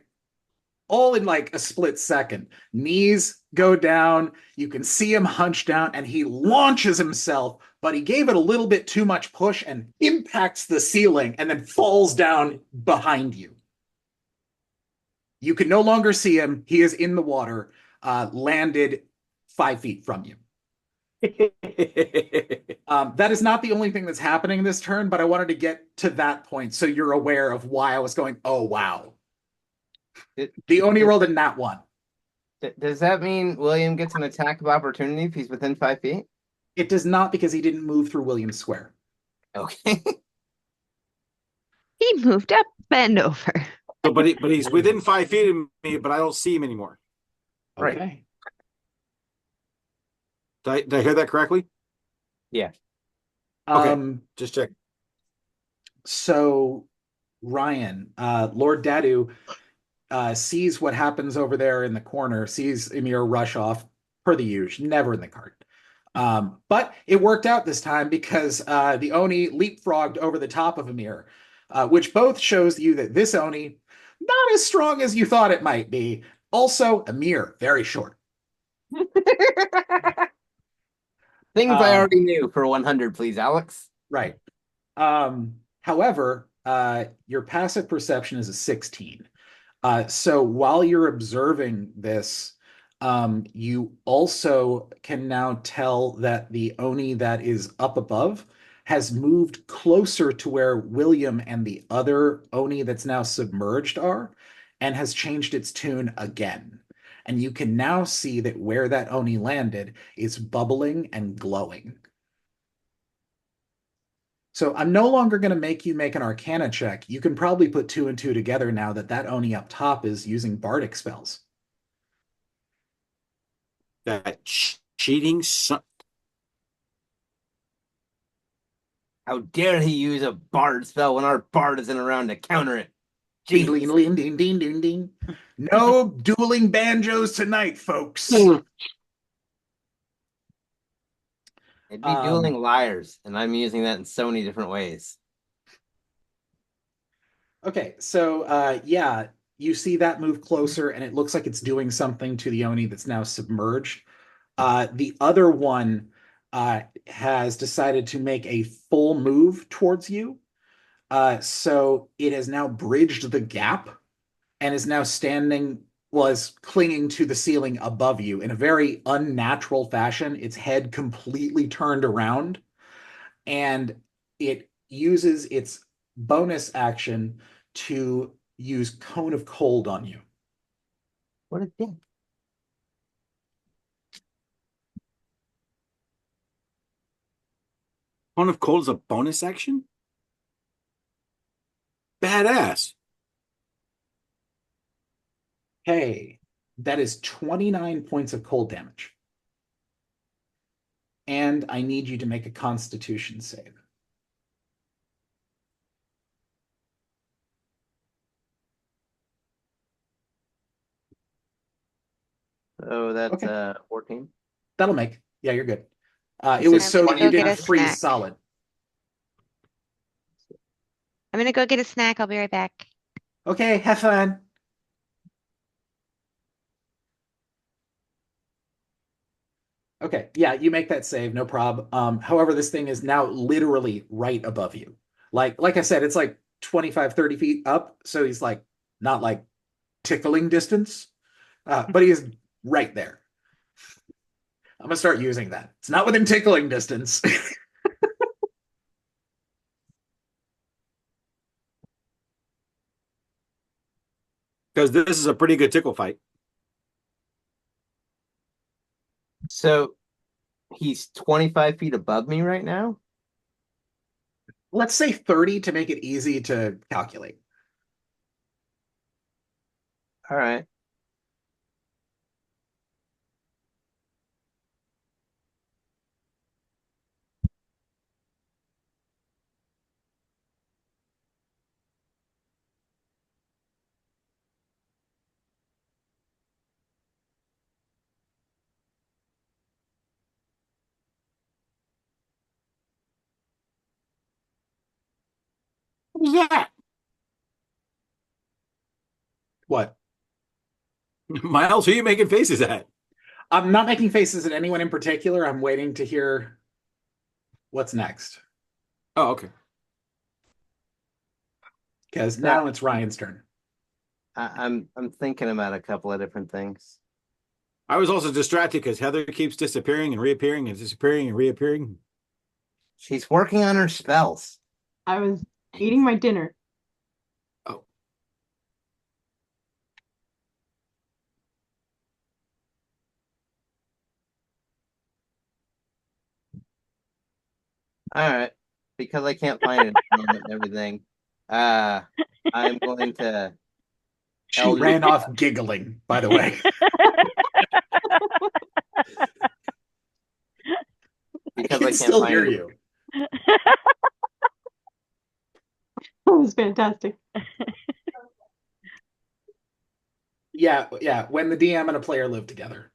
Speaker 1: all in like a split second, knees go down. You can see him hunched down, and he launches himself, but he gave it a little bit too much push and impacts the ceiling, and then falls down behind you. You can no longer see him. He is in the water, landed 5 feet from you. That is not the only thing that's happening this turn, but I wanted to get to that point so you're aware of why I was going, oh, wow. The Oni rolled a nat 1.
Speaker 2: Does that mean William gets an attack of opportunity if he's within 5 feet?
Speaker 1: It does not, because he didn't move through Williams Square.
Speaker 2: Okay.
Speaker 3: He moved up and over.
Speaker 4: So, but he's within 5 feet of me, but I don't see him anymore.
Speaker 2: Right.
Speaker 1: Okay.
Speaker 4: Did I hear that correctly?
Speaker 2: Yeah.
Speaker 1: Okay.
Speaker 4: Just check.
Speaker 1: So Ryan, Lord Dadu sees what happens over there in the corner, sees Emir rush off per the usual, never in the cart. But it worked out this time because the Oni leapfrogged over the top of Emir, which both shows you that this Oni, not as strong as you thought it might be. Also, Emir, very short.
Speaker 2: Things I already knew for 100, please, Alex.
Speaker 1: Right. However, your passive perception is a 16. So while you're observing this, you also can now tell that the Oni that is up above has moved closer to where William and the other Oni that's now submerged are, and has changed its tune again. And you can now see that where that Oni landed is bubbling and glowing. So I'm no longer going to make you make an Arcana check. You can probably put 2 and 2 together now that that Oni up top is using Bardic spells.
Speaker 4: That cheating son.
Speaker 2: How dare he use a bard spell when our bard isn't around to counter it?
Speaker 1: Ding,
Speaker 2: Jeez.
Speaker 1: ding, ding, ding, ding, ding. No dueling banjos tonight, folks.
Speaker 2: It'd be dueling liars, and I'm using that in so many different ways.
Speaker 1: Okay, so yeah, you see that move closer, and it looks like it's doing something to the Oni that's now submerged. The other one has decided to make a full move towards you. So it has now bridged the gap and is now standing, was clinging to the ceiling above you in a very unnatural fashion. Its head completely turned around, and it uses its bonus action to use Cone of Cold on you.
Speaker 2: What a dick.
Speaker 4: Cone of Cold is a bonus action? Badass.
Speaker 1: Hey, that is 29 points of cold damage. And I need you to make a Constitution save.
Speaker 2: So that's
Speaker 1: Okay.
Speaker 2: 14.
Speaker 1: That'll make. Yeah, you're good. It was so that you didn't freeze solid.
Speaker 3: I'm gonna go get a snack. I'll be right back.
Speaker 1: Okay, have fun. Okay, yeah, you make that save, no problem. However, this thing is now literally right above you. Like I said, it's like 25, 30 feet up. So he's like not like tickling distance, but he is right there. I'm gonna start using that. It's not within tickling distance.
Speaker 4: Because this is a pretty good tickle fight.
Speaker 2: So he's 25 feet above me right now?
Speaker 1: Let's say 30 to make it easy to calculate.
Speaker 2: All right.
Speaker 4: was that?
Speaker 1: What?
Speaker 4: Miles, who are you making faces at?
Speaker 1: I'm not making faces at anyone in particular. I'm waiting to hear what's next.
Speaker 4: Oh, okay.
Speaker 1: Because now it's Ryan's turn.
Speaker 2: I'm thinking about a couple of different things.
Speaker 4: I was also distracted because Heather keeps disappearing and reappearing and disappearing and reappearing.
Speaker 2: She's working on her spells.
Speaker 7: I was eating my dinner.
Speaker 4: Oh,
Speaker 2: All right, because I can't find it at the moment and everything. I'm going to.
Speaker 1: She
Speaker 2: Eldritch-
Speaker 1: ran off giggling, by the way.
Speaker 2: Because
Speaker 1: I
Speaker 2: I
Speaker 1: can
Speaker 2: can't
Speaker 1: still
Speaker 2: find
Speaker 1: hear
Speaker 2: it.
Speaker 1: you.
Speaker 7: That was fantastic.
Speaker 1: Yeah. When the DM and a player live together.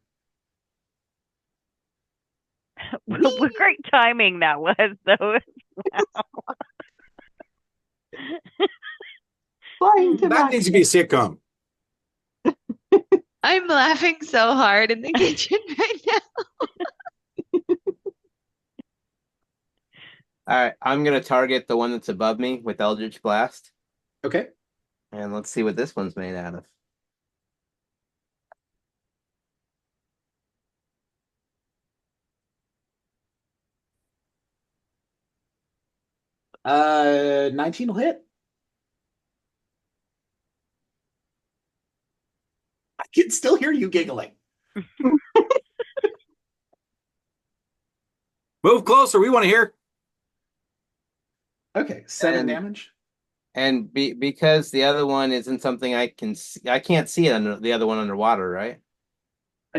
Speaker 5: What great timing that was, though.
Speaker 7: Flying to
Speaker 4: that needs to be a sitcom.
Speaker 3: I'm laughing so hard in the kitchen right now.
Speaker 2: All right, I'm gonna target the one that's above me with Eldritch Blast,
Speaker 1: Okay.
Speaker 2: and let's see what this one's made out of.
Speaker 1: Uh, 19 will hit. I can still hear you giggling.
Speaker 4: Move closer. We want to hear.
Speaker 1: Okay, 7
Speaker 2: And-
Speaker 1: damage.
Speaker 2: And because the other one isn't something I can see, I can't see it under the other one underwater, right?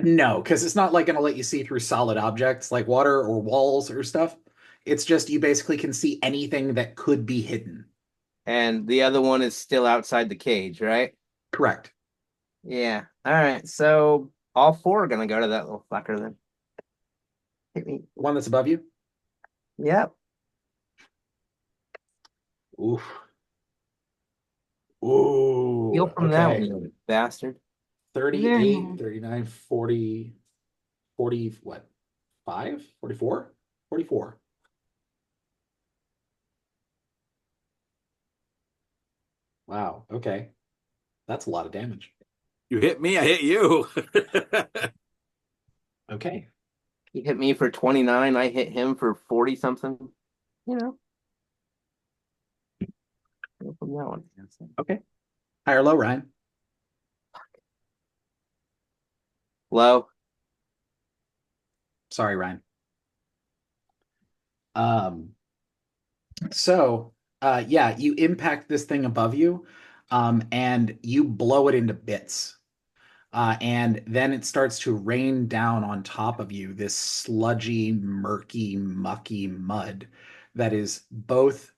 Speaker 1: No, because it's not like going to let you see through solid objects like water or walls or stuff. It's just you basically can see anything that could be hidden.
Speaker 2: And the other one is still outside the cage, right?
Speaker 1: Correct.
Speaker 2: Yeah. All right. So all four are gonna go to that little fucker then. Hit me.
Speaker 1: The one that's above you.
Speaker 2: Yep.
Speaker 1: Oof. Ooh.
Speaker 2: Steal from that
Speaker 1: okay.
Speaker 2: one, you bastard.
Speaker 1: 38,
Speaker 7: nice.
Speaker 1: 39, 40, 40, what? 5? 44? 44. Wow. Okay. That's a lot of damage.
Speaker 4: You hit me, I hit you.
Speaker 1: Okay.
Speaker 2: He hit me for 29. I hit him for 40 something. You know. Steal from that one.
Speaker 1: Okay. High or low, Ryan?
Speaker 2: Low.
Speaker 1: Sorry, Ryan. So yeah, you impact this thing above you, and you blow it into bits. And then it starts to rain down on top of you, this sludgy, murky, mucky mud that is both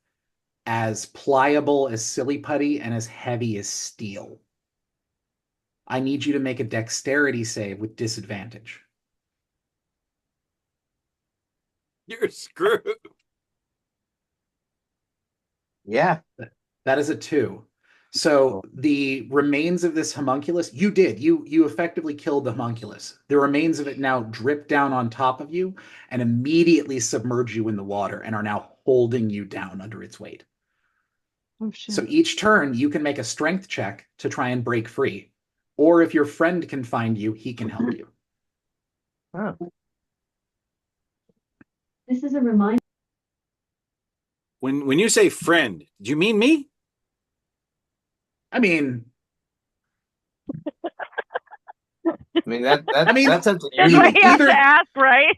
Speaker 1: as pliable as silly putty and as heavy as steel. I need you to make a dexterity save with disadvantage.
Speaker 4: You're screwed.
Speaker 2: Yeah.
Speaker 1: That is a 2. So the remains of this homunculus, you effectively killed the homunculus. The remains of it now drip down on top of you and immediately submerge you in the water and are now holding you down under its weight.
Speaker 7: Oh shit.
Speaker 1: So each turn you can make a strength check to try and break free. Or if your friend can find you, he can help you.
Speaker 2: Oh.
Speaker 6: This is a reminder.
Speaker 4: When you say friend, do you mean me?
Speaker 1: I mean,
Speaker 2: I mean that's up to
Speaker 5: That's
Speaker 2: you.
Speaker 5: why you have
Speaker 1: Either-
Speaker 5: to ask, right?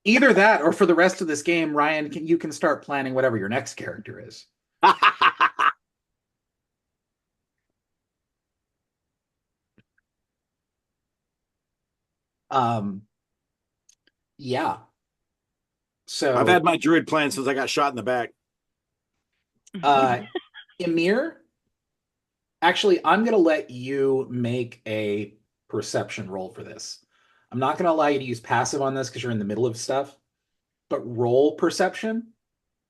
Speaker 1: either that or for the rest of this game, Ryan, you can start planning whatever your next character is. Um, yeah. So
Speaker 4: I've had my druid plan since I got shot in the back.
Speaker 1: Emir, actually, I'm going to let you make a perception roll for this. I'm not going to allow you to use passive on this because you're in the middle of stuff, but roll perception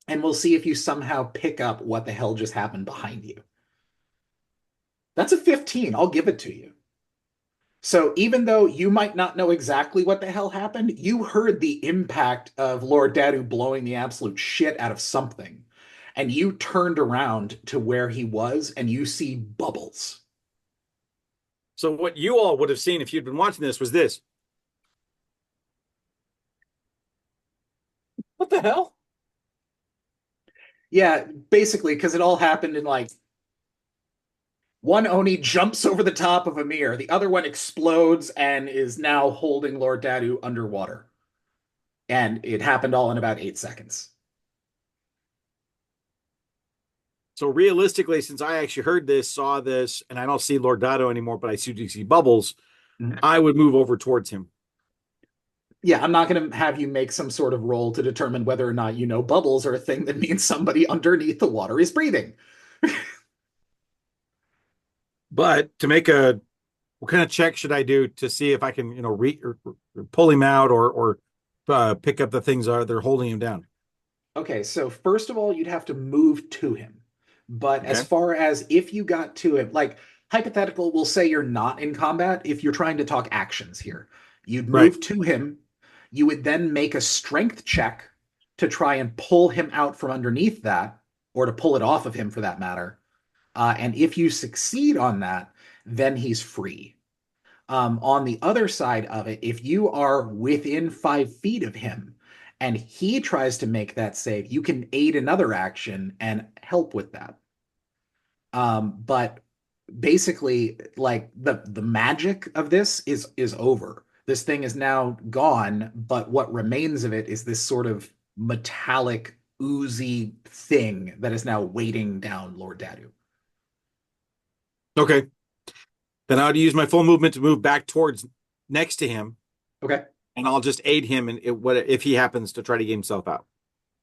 Speaker 1: and we'll see if you somehow pick up what the hell just happened behind you. That's a 15. I'll give it to you. So even though you might not know exactly what the hell happened, you heard the impact of Lord Dadu blowing the absolute shit out of something. And you turned around to where he was and you see bubbles.
Speaker 4: So what you all would have seen if you'd been watching this was this. What the hell?
Speaker 1: Yeah, basically, because it all happened in like one Oni jumps over the top of Amir, the other one explodes and is now holding Lord Dadu underwater. And it happened all in about 8 seconds.
Speaker 4: So realistically, since I actually heard this, saw this, and I don't see Lord Dado anymore, but I see Bubbles, I would move over towards him.
Speaker 1: Yeah, I'm not going to have you make some sort of roll to determine whether or not you know bubbles are a thing that means somebody underneath the water is breathing.
Speaker 4: But to make what kind of check should I do to see if I can, or pull him out or pick up the things they're holding him down?
Speaker 1: Okay, so first of all, you'd have to move to him. But as
Speaker 4: Okay.
Speaker 1: far as if you got to him, like hypothetical, we'll say you're not in combat if you're trying to talk actions here. You'd
Speaker 4: Right.
Speaker 1: move to him. You would then make a strength check to try and pull him out from underneath that, or to pull it off of him for that matter. And if you succeed on that, then he's free. On the other side of it, if you are within 5 feet of him and he tries to make that save, you can aid another action and help with that. But basically, like the magic of this is over. This thing is now gone, but what remains of it is this sort of metallic, oozy thing that is now weighting down Lord Dadu.
Speaker 4: Okay. Then I would use my full movement to move back towards next to him,
Speaker 1: Okay.
Speaker 4: and I'll just aid him if he happens to try to get himself out.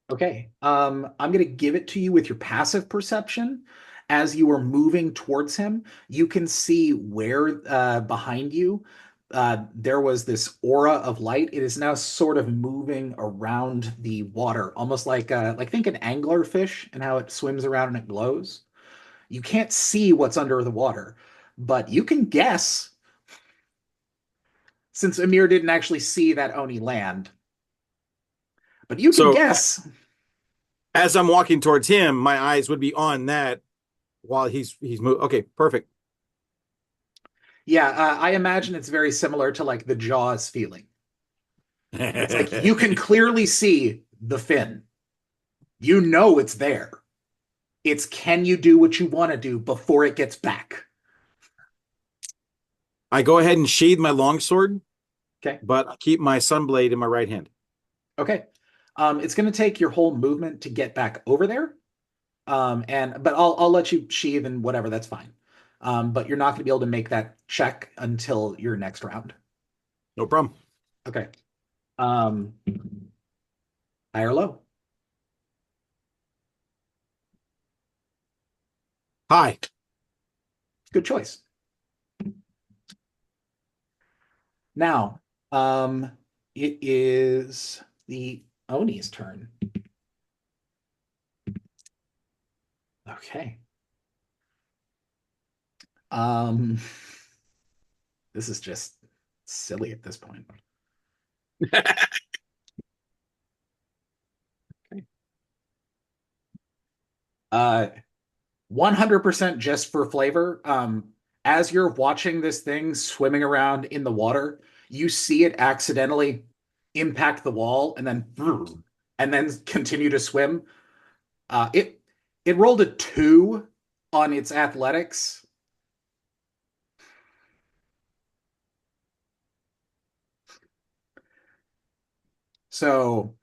Speaker 1: Okay. I'm going to give it to you with your passive perception. As you are moving towards him, you can see where behind you there was this aura of light. It is now sort of moving around the water, almost like think an anglerfish and how it swims around and it glows. You can't see what's under the water, but you can guess since Amir didn't actually see that Oni land. But you can
Speaker 4: So
Speaker 1: guess.
Speaker 4: as I'm walking towards him, my eyes would be on that while he's moving. Okay, perfect.
Speaker 1: Yeah, I imagine it's very similar to like the Jaws feeling. It's like you can clearly see the fin. You know it's there. It's can you do what you want to do before it gets back?
Speaker 4: I go ahead and sheathe my longsword,
Speaker 1: Okay.
Speaker 4: but I keep my sunblade in my right hand.
Speaker 1: Okay. It's going to take your whole movement to get back over there. But I'll let you sheathe and whatever, that's fine. But you're not going to be able to make that check until your next round.
Speaker 4: No problem.
Speaker 1: Okay. High or low?
Speaker 4: Hi.
Speaker 1: Good choice. Now, it is the Oni's turn. Okay. This is just silly at this point. Okay. 100% just for flavor. As you're watching this thing swimming around in the water, you see it accidentally impact the wall and then continue to swim. It rolled a 2 on its athletics. So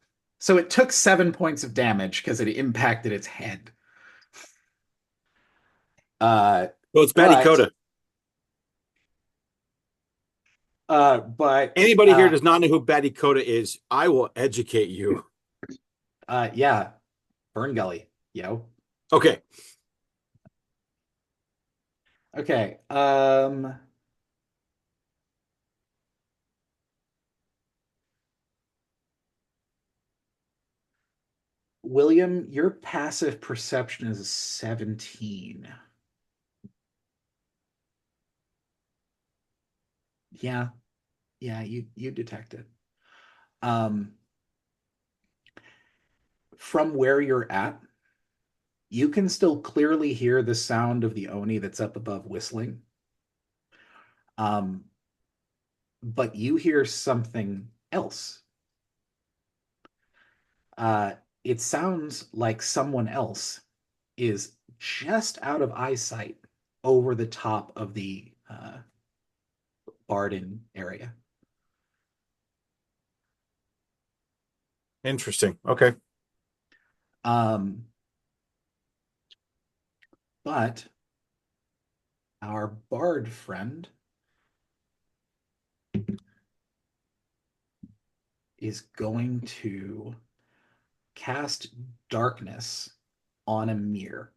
Speaker 1: it took 7 points of damage because it impacted its head.
Speaker 4: Well, it's Batty
Speaker 1: But
Speaker 4: Coda.
Speaker 1: but
Speaker 4: Anybody here does not know who Batty Coda is, I will educate you.
Speaker 1: yeah, Burn Gully, yo.
Speaker 4: Okay.
Speaker 1: Okay. William, your passive perception is a 17. Yeah. Yeah, you detect it. From where you're at, you can still clearly hear the sound of the Oni that's up above whistling. But you hear something else. It sounds like someone else is just out of eyesight over the top of the Barden area.
Speaker 4: Interesting. Okay.
Speaker 1: But our bard friend is going to cast darkness on a mirror.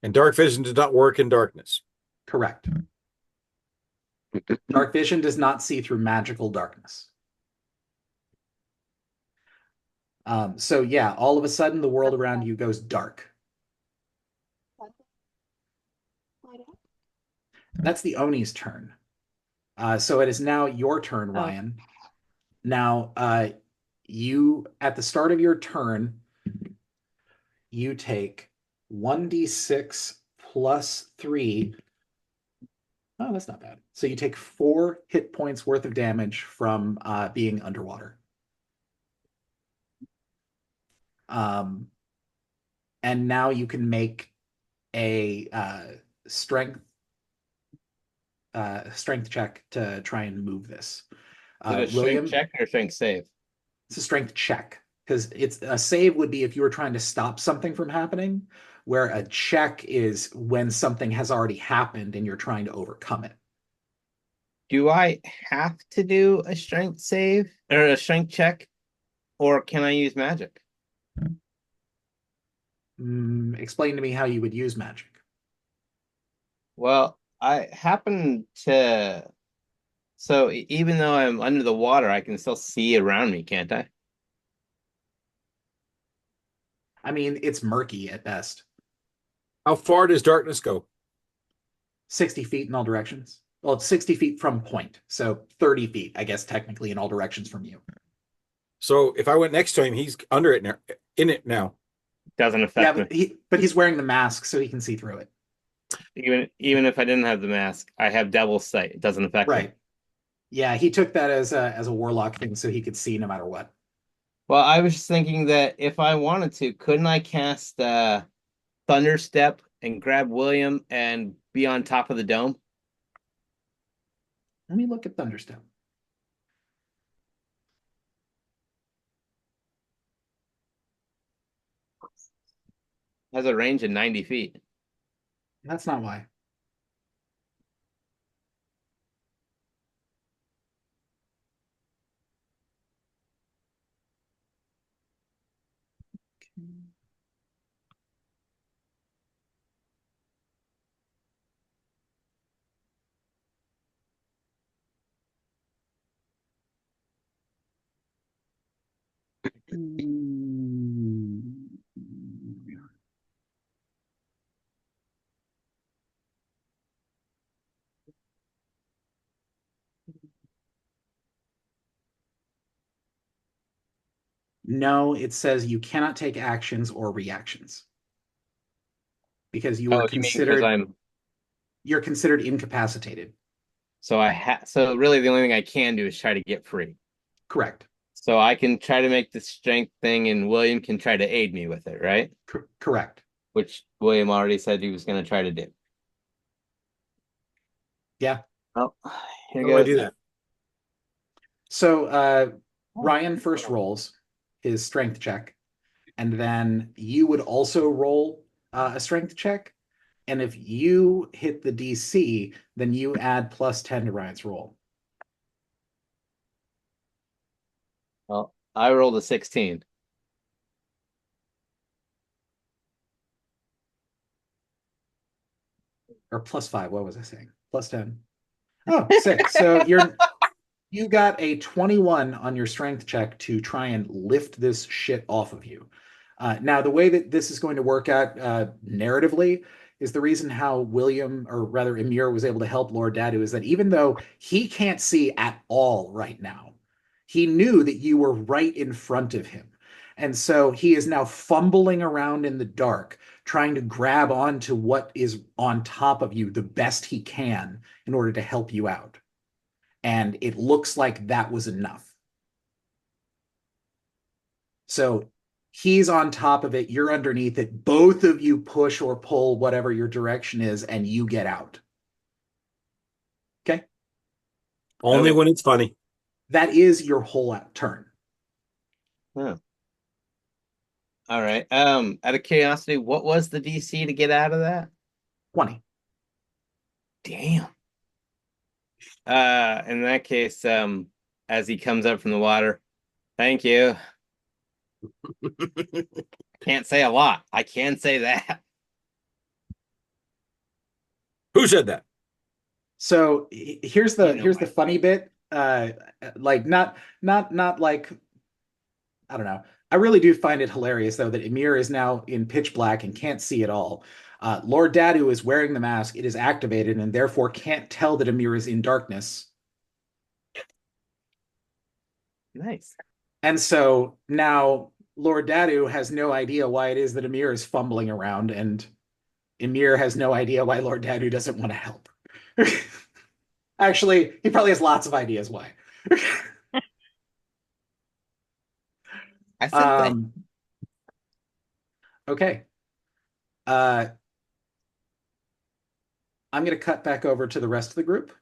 Speaker 4: And dark vision does not work in darkness.
Speaker 1: Correct. Dark vision does not see through magical darkness. So yeah, all of a sudden the world around you goes dark. That's the Oni's turn. So it is now your turn, Ryan. Now, you at the start of your turn, you take 1d6 plus 3. Oh, that's not bad. So you take 4 hit points worth of damage from being underwater. And now you can make a strength check to try and move this.
Speaker 2: Is it a
Speaker 1: William,
Speaker 2: strength check or a strength save?
Speaker 1: it's a strength check because it's a save would be if you were trying to stop something from happening, where a check is when something has already happened and you're trying to overcome it.
Speaker 2: Do I have to do a strength save or a strength check, or can I use magic?
Speaker 1: Explain to me how you would use magic.
Speaker 2: Well, I happen to. So even though I'm under the water, I can still see around me, can't I?
Speaker 1: I mean, it's murky at best.
Speaker 4: How far does darkness go?
Speaker 1: 60 feet in all directions. Well, it's 60 feet from point, so 30 feet, I guess, technically in all directions from you.
Speaker 4: So if I went next to him, he's under it now, in it now.
Speaker 2: Doesn't
Speaker 1: Yeah,
Speaker 2: affect me.
Speaker 1: but he's wearing the mask, so he can see through it.
Speaker 2: Even if I didn't have the mask, I have double sight. It doesn't affect me.
Speaker 1: Right. Yeah, he took that as a warlock thing, so he could see no matter what.
Speaker 2: Well, I was just thinking that if I wanted to, couldn't I cast Thunder Step and grab William and be on top of the dome?
Speaker 1: Let me look at Thunderstone.
Speaker 2: Has a range of 90 feet.
Speaker 1: That's not why. No, it says you cannot take actions or reactions because you are
Speaker 2: Oh, you mean because
Speaker 1: considered you're considered incapacitated.
Speaker 2: so really the only thing I can do is try to get free.
Speaker 1: Correct.
Speaker 2: So I can try to make the strength thing and William can try to aid me with it, right?
Speaker 1: Correct.
Speaker 2: Which William already said he was going to try to do.
Speaker 1: Yeah.
Speaker 2: Well, here
Speaker 4: How do I
Speaker 2: goes.
Speaker 4: do that?
Speaker 1: So Ryan first rolls his strength check, and then you would also roll a strength check. And if you hit the DC, then you add plus 10 to Ryan's roll.
Speaker 2: Well, I rolled a 16.
Speaker 1: Or plus 5, what was I saying? Plus 10. Oh, 6. So You got a 21 on your strength check to try and lift this shit off of you. Now, the way that this is going to work out narratively is the reason how William, or rather Emir, was able to help Lord Dadu is that even though he can't see at all right now, he knew that you were right in front of him. And so he is now fumbling around in the dark, trying to grab onto what is on top of you the best he can in order to help you out. And it looks like that was enough. So he's on top of it, you're underneath it. Both of you push or pull whatever your direction is, and you get out. Okay?
Speaker 4: Only when it's funny.
Speaker 1: That is your whole turn.
Speaker 2: Oh. All right. Out of curiosity, what was the DC to get out of that?
Speaker 1: 20.
Speaker 2: Damn. In that case, as he comes up from the water, thank you. Can't say a lot. I can say that.
Speaker 4: Who said that?
Speaker 1: So here's the
Speaker 2: You know
Speaker 1: the funny bit. Like not like, I don't know. I really do find it hilarious though that Emir is now in pitch black and can't see at all. Lord Dadu is wearing the mask. It is activated and therefore can't tell that Emir is in darkness.
Speaker 2: Nice.
Speaker 1: And so now Lord Dadu has no idea why it is that Emir is fumbling around, and Emir has no idea why Lord Dadu doesn't want to help. Actually, he probably has lots of ideas why.
Speaker 2: I said
Speaker 1: Okay. I'm going to cut back over to the rest of the group.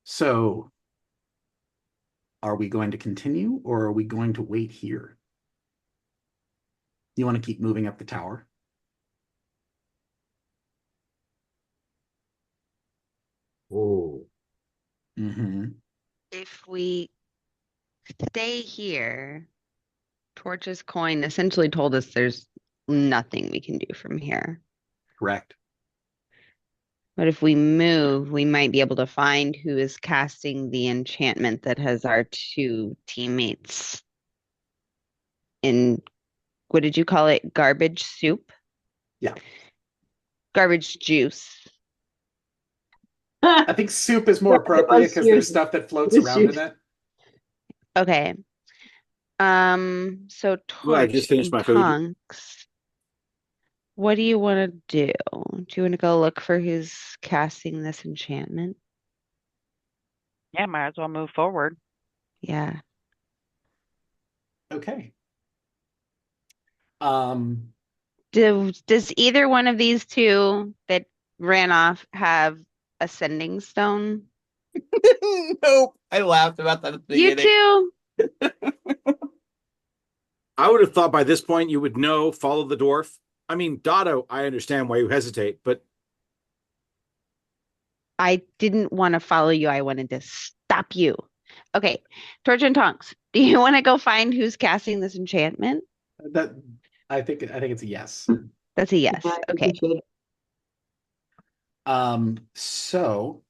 Speaker 1: So, are we going to continue or are we going to wait here? You want to keep moving up the tower?
Speaker 4: Oh.
Speaker 1: Mm-hmm.
Speaker 3: If we stay here, Torch's coin essentially told us there's nothing we can do from here.
Speaker 1: Correct.
Speaker 3: But if we move, we might be able to find who is casting the enchantment that has our two teammates in, what did you call it? Garbage soup?
Speaker 1: Yeah.
Speaker 3: Garbage juice.
Speaker 1: I think soup is more
Speaker 7: Yeah, it
Speaker 1: appropriate
Speaker 7: was
Speaker 1: because there's
Speaker 7: soup.
Speaker 1: stuff that floats
Speaker 7: It was
Speaker 1: around in
Speaker 7: soup.
Speaker 1: it.
Speaker 3: Okay. So
Speaker 4: Well, I
Speaker 3: Torch
Speaker 4: just finished
Speaker 3: and
Speaker 4: my food.
Speaker 3: Tonks, what do you want to do? Do you want to go look for who's casting this enchantment?
Speaker 5: Yeah, might as well move forward.
Speaker 3: Yeah.
Speaker 1: Okay.
Speaker 3: Does either one of these two that ran off have a sending stone?
Speaker 2: nope. I laughed about that at the
Speaker 3: You
Speaker 2: beginning.
Speaker 3: too?
Speaker 4: I would have thought by this point you would know, follow the dwarf. I mean, Dotto, I understand why you hesitate, but
Speaker 3: I didn't want to follow you. I wanted to stop you. Okay. Torch and Tonks, do you want to go find who's casting this enchantment?
Speaker 1: That I think it's a yes.
Speaker 3: That's a yes.
Speaker 7: Yeah, I
Speaker 3: Okay.
Speaker 7: appreciate it.
Speaker 1: So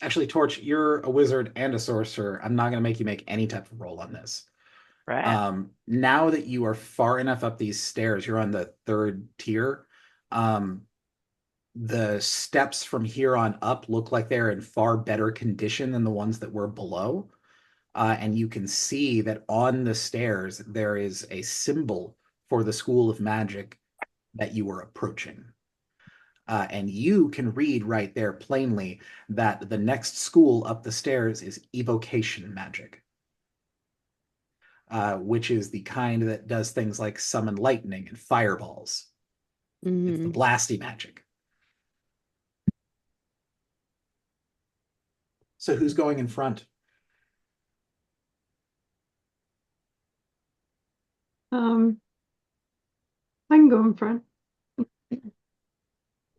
Speaker 1: actually, Torch, you're a wizard and a sorcerer. I'm not going to make you make any type of roll on this.
Speaker 5: Right.
Speaker 1: Now that you are far enough up these stairs, you're on the third tier. The steps from here on up look like they're in far better condition than the ones that were below. And you can see that on the stairs, there is a symbol for the School of Magic that you are approaching. And you can read right there plainly that the next school up the stairs is Evocation Magic, which is the kind that does things like summon lightning and fireballs. It's the blasty magic. So who's going in front?
Speaker 7: I can go in front.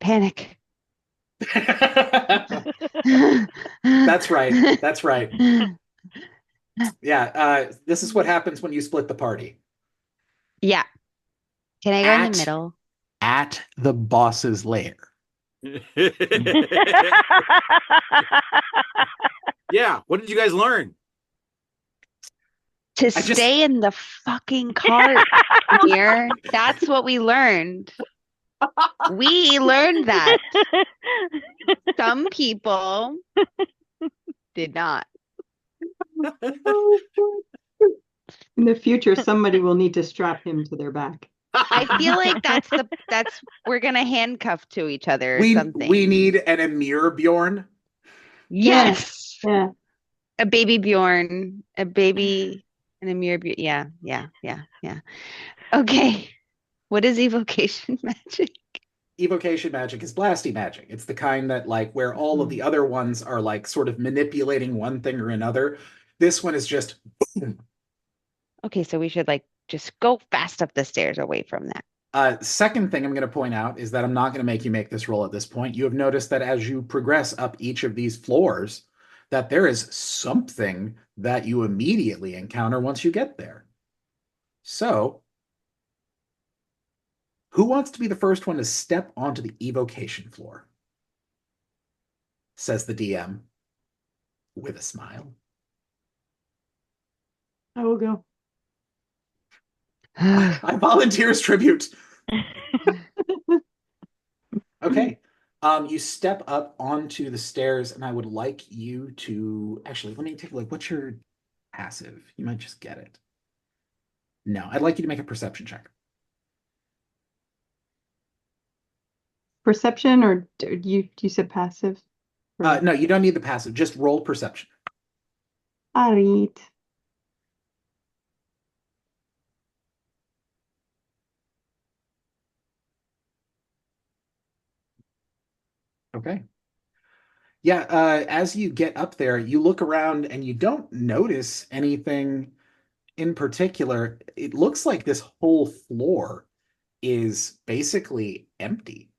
Speaker 3: Panic.
Speaker 1: That's right. That's right. Yeah, this is what happens when you split the party.
Speaker 3: Yeah. Can I go in
Speaker 1: At-
Speaker 3: the middle?
Speaker 1: at the boss's lair.
Speaker 4: Yeah. What did you guys learn?
Speaker 3: To
Speaker 1: I just-
Speaker 3: stay in the fucking cart here. That's what we learned. We learned that. Some people did not.
Speaker 7: In the future, somebody will need to strap him to their back.
Speaker 3: I feel like that's we're gonna handcuff to each other or
Speaker 1: we
Speaker 3: something.
Speaker 1: need an Emir Bjorn.
Speaker 3: Yes.
Speaker 7: Yeah.
Speaker 3: A baby Bjorn, a baby and a mirror. Yeah. Okay. What is evocation magic?
Speaker 1: Evocation magic is blasty magic. It's the kind that like where all of the other ones are like sort of manipulating one thing or another. This one is just boom.
Speaker 3: Okay, so we should like just go fast up the stairs away from that.
Speaker 1: Second thing I'm going to point out is that I'm not going to make you make this roll at this point. You have noticed that as you progress up each of these floors, that there is something that you immediately encounter once you get there. So, who wants to be the first one to step onto the evocation floor? Says the DM with a smile.
Speaker 7: I will go.
Speaker 1: I volunteer as tribute. Okay. You step up onto the stairs, and I would like you to actually let me take a look. What's your passive? You might just get it. No, I'd like you to make a perception check.
Speaker 7: Perception, or you said passive?
Speaker 1: No, you don't need the passive. Just roll perception.
Speaker 7: All right.
Speaker 1: Okay. Yeah, as you get up there, you look around and you don't notice anything in particular. It looks like this whole floor is basically empty.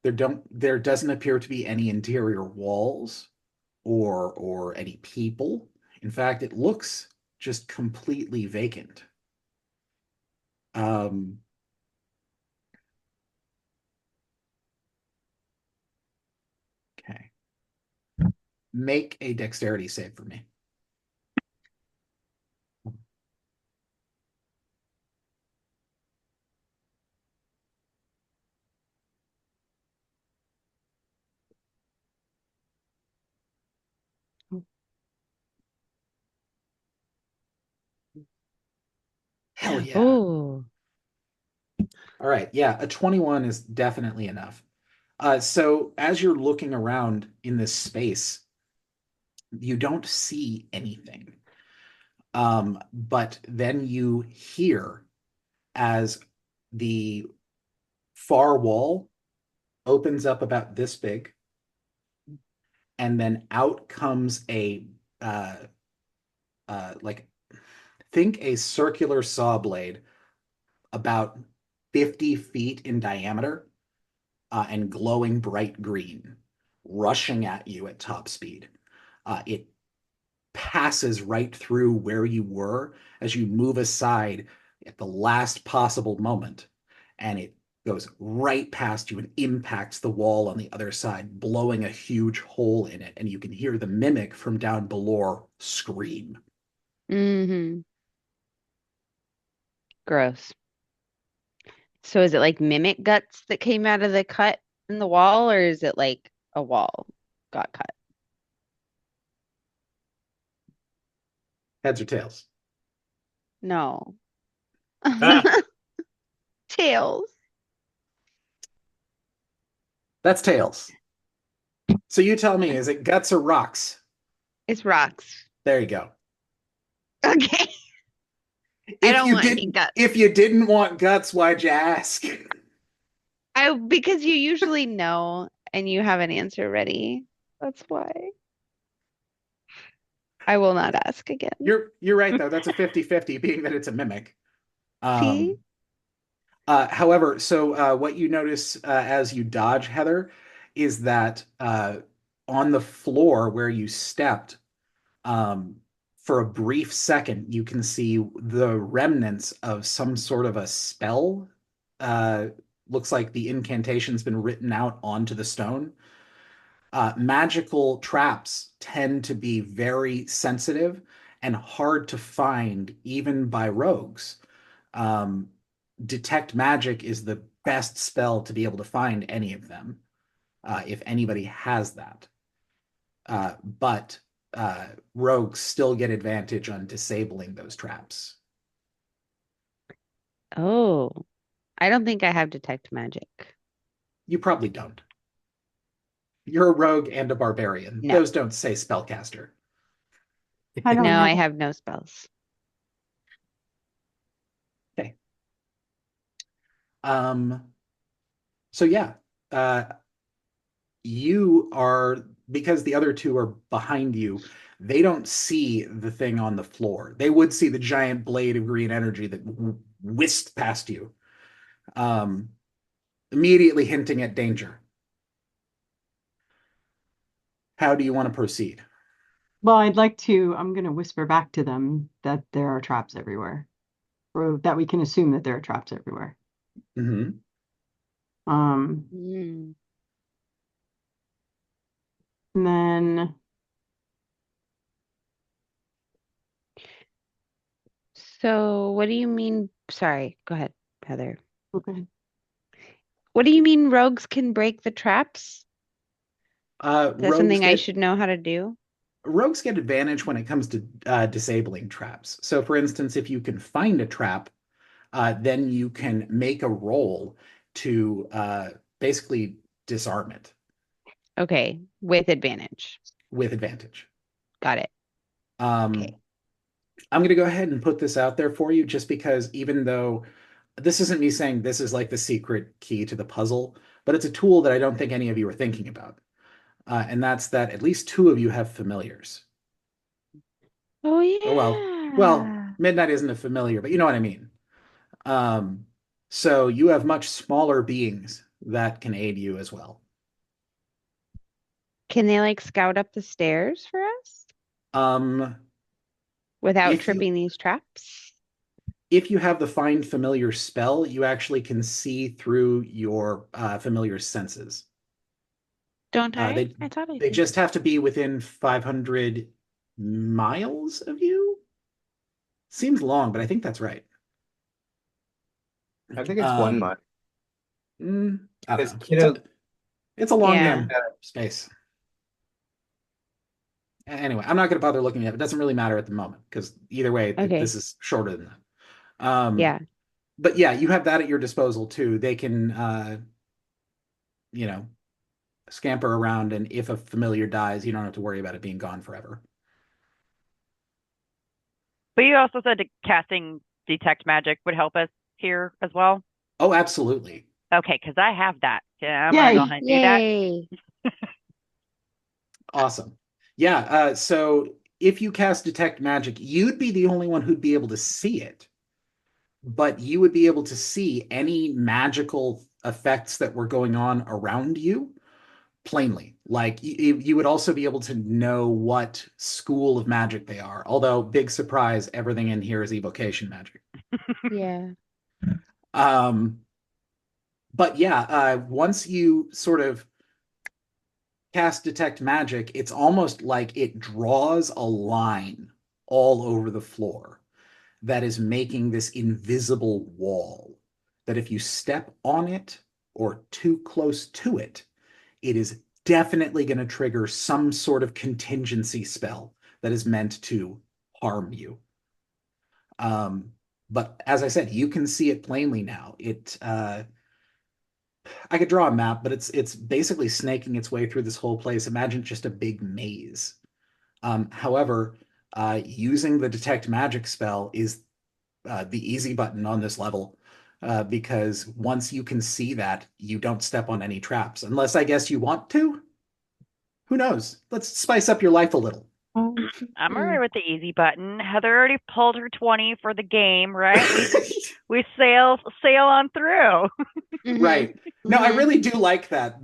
Speaker 1: There doesn't appear to be any interior walls or any people. In fact, it looks just completely vacant. Okay. Make a dexterity save for me. Hell yeah.
Speaker 3: Oh.
Speaker 1: All right. Yeah, a 21 is definitely enough. So as you're looking around in this space, you don't see anything. But then you hear as the far wall opens up about this big, and then out comes a like think a circular saw blade about 50 feet in diameter and glowing bright green, rushing at you at top speed. It passes right through where you were as you move aside at the last possible moment, and it goes right past you and impacts the wall on the other side, blowing a huge hole in it, and you can hear the mimic from down below scream.
Speaker 3: Mm-hmm. Gross. So is it like mimic guts that came out of the cut in the wall, or is it like a wall got cut?
Speaker 1: Heads or tails?
Speaker 3: No.
Speaker 4: Ah.
Speaker 3: Tails.
Speaker 1: That's tails. So you tell me, is it guts or rocks?
Speaker 3: It's rocks.
Speaker 1: There you go.
Speaker 3: Okay. I don't want any guts.
Speaker 1: If you didn't want guts, why'd you ask?
Speaker 3: Because you usually know and you have an answer ready. That's why. I will not ask again.
Speaker 1: You're right though. That's a 50-50, being that it's a mimic.
Speaker 3: See?
Speaker 1: However, so what you notice as you dodge, Heather, is that on the floor where you stepped, for a brief second, you can see the remnants of some sort of a spell looks like the incantation's been written out onto the stone. Magical traps tend to be very sensitive and hard to find even by rogues. Detect magic is the best spell to be able to find any of them, if anybody has that. But rogues still get advantage on disabling those traps.
Speaker 3: Oh, I don't think I have detect magic.
Speaker 1: You probably don't. You're a rogue and a barbarian.
Speaker 3: No.
Speaker 1: Those don't say spellcaster.
Speaker 7: I don't
Speaker 3: No,
Speaker 7: know.
Speaker 3: I have no spells.
Speaker 1: Okay. So yeah, you are, because the other two are behind you, they don't see the thing on the floor. They would see the giant blade of green energy that whisked past you, immediately hinting at danger. How do you want to proceed?
Speaker 7: Well, I'm going to whisper back to them that there are traps everywhere, or that we can assume that there are traps everywhere.
Speaker 1: Mm-hmm.
Speaker 3: Mm.
Speaker 7: And then
Speaker 3: So what do you mean? Sorry, go ahead, Heather.
Speaker 7: okay.
Speaker 3: What do you mean rogues can break the traps? Is that
Speaker 1: Rogues
Speaker 3: something I
Speaker 1: get
Speaker 3: should know how to do?
Speaker 1: rogues get advantage when it comes to disabling traps. So, for instance, if you can find a trap, then you can make a roll to basically disarm it
Speaker 3: Okay, with advantage.
Speaker 1: with advantage.
Speaker 3: Got it. Okay.
Speaker 1: I'm going to go ahead and put this out there for you, just because even though this isn't me saying this is like the secret key to the puzzle, but it's a tool that I don't think any of you are thinking about. And that's that at least two of you have familiars.
Speaker 3: Oh
Speaker 1: Or well,
Speaker 3: yeah.
Speaker 1: Midnight isn't a familiar, but you know what I mean. So you have much smaller beings that can aid you as well.
Speaker 3: Can they like scout up the stairs for us
Speaker 1: Um,
Speaker 3: without
Speaker 1: if you
Speaker 3: tripping these traps?
Speaker 1: if you have the find familiar spell, you actually can see through your familiar senses.
Speaker 3: Don't I?
Speaker 1: They
Speaker 3: I thought I
Speaker 1: they
Speaker 3: did.
Speaker 1: just have to be within 500 miles of you. Seems long, but I think that's right.
Speaker 2: I think it's 1 month.
Speaker 1: I don't
Speaker 2: Because
Speaker 1: know.
Speaker 2: kiddo,
Speaker 1: It's a long
Speaker 3: Yeah.
Speaker 1: damn space. Anyway, I'm not going to bother looking at it. It doesn't really matter at the moment, because either way,
Speaker 3: Okay.
Speaker 1: this is shorter than that.
Speaker 3: Yeah.
Speaker 1: But yeah, you have that at your disposal too. They can, you know, scamper around, and if a familiar dies, you don't have to worry about it being gone forever.
Speaker 5: But you also said that casting detect magic would help us here as well.
Speaker 1: Oh, absolutely.
Speaker 5: Okay, because I have that. Yeah, I'm
Speaker 7: Yay.
Speaker 5: gonna go ahead and do that.
Speaker 3: Yay.
Speaker 1: Awesome. Yeah, so if you cast detect magic, you'd be the only one who'd be able to see it. But you would be able to see any magical effects that were going on around you plainly. Like you would also be able to know what school of magic they are. Although, big surprise, everything in here is evocation magic.
Speaker 3: Yeah.
Speaker 1: But yeah, once you sort of cast detect magic, it's almost like it draws a line all over the floor that is making this invisible wall, that if you step on it or too close to it, it is definitely going to trigger some sort of contingency spell that is meant to harm you. But as I said, you can see it plainly now. I could draw a map, but it's basically snaking its way through this whole place. Imagine just a big maze. However, using the detect magic spell is the easy button on this level, because once you can see that, you don't step on any traps, unless I guess you want to. Who knows? Let's spice up your life a little.
Speaker 5: I'm all right with the easy button. Heather already pulled her 20 for the game, right? We sail on through.
Speaker 3: Mhm.
Speaker 1: Right. No, I
Speaker 3: Mhm.
Speaker 1: really do like that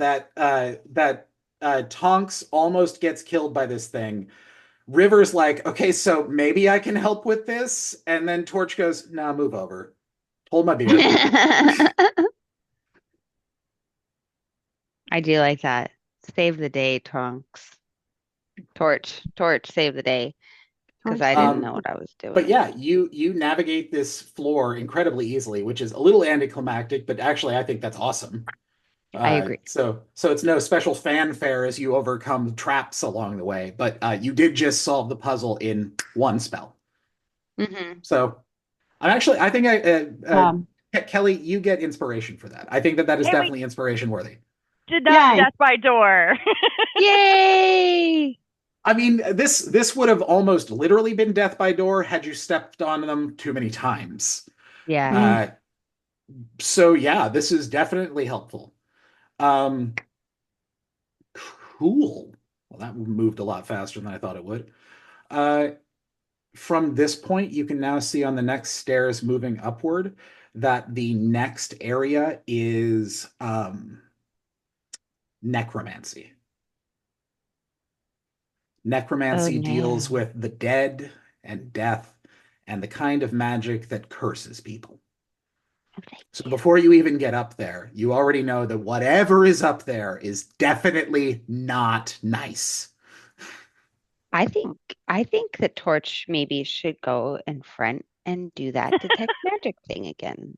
Speaker 1: Tonks almost gets killed by this thing. River's like, okay, so maybe I can help with this, and then Torch goes, "Nah, move over. Hold my beer."
Speaker 3: I do like that. Save the day, Trunks. Torch, save the day. Because I didn't know what I was doing.
Speaker 1: But yeah, you navigate this floor incredibly easily, which is a little anticlimactic, but actually I think that's awesome.
Speaker 3: I agree.
Speaker 1: So it's no special fanfare as you overcome traps along the way, but you did just solve the puzzle in one spell.
Speaker 3: Mm-hmm.
Speaker 1: So I think Kelly, you get inspiration for that. I think that is
Speaker 5: Hey,
Speaker 1: definitely inspiration worthy.
Speaker 5: Did not
Speaker 7: Yay.
Speaker 5: death by door.
Speaker 3: Yay!
Speaker 1: I mean, this would have almost literally been death by door had you stepped on them too many times.
Speaker 3: Yeah.
Speaker 1: So yeah, this is definitely helpful. Cool. Well, that moved a lot faster than I thought it would. From this point, you can now see on the next stairs moving upward that the next area is necromancy. Necromancy deals with the dead and death and the kind of magic that curses people. So before you even get up there, you already know that whatever is up there is definitely not nice.
Speaker 3: I think that Torch maybe should go in front and do that detect magic thing again,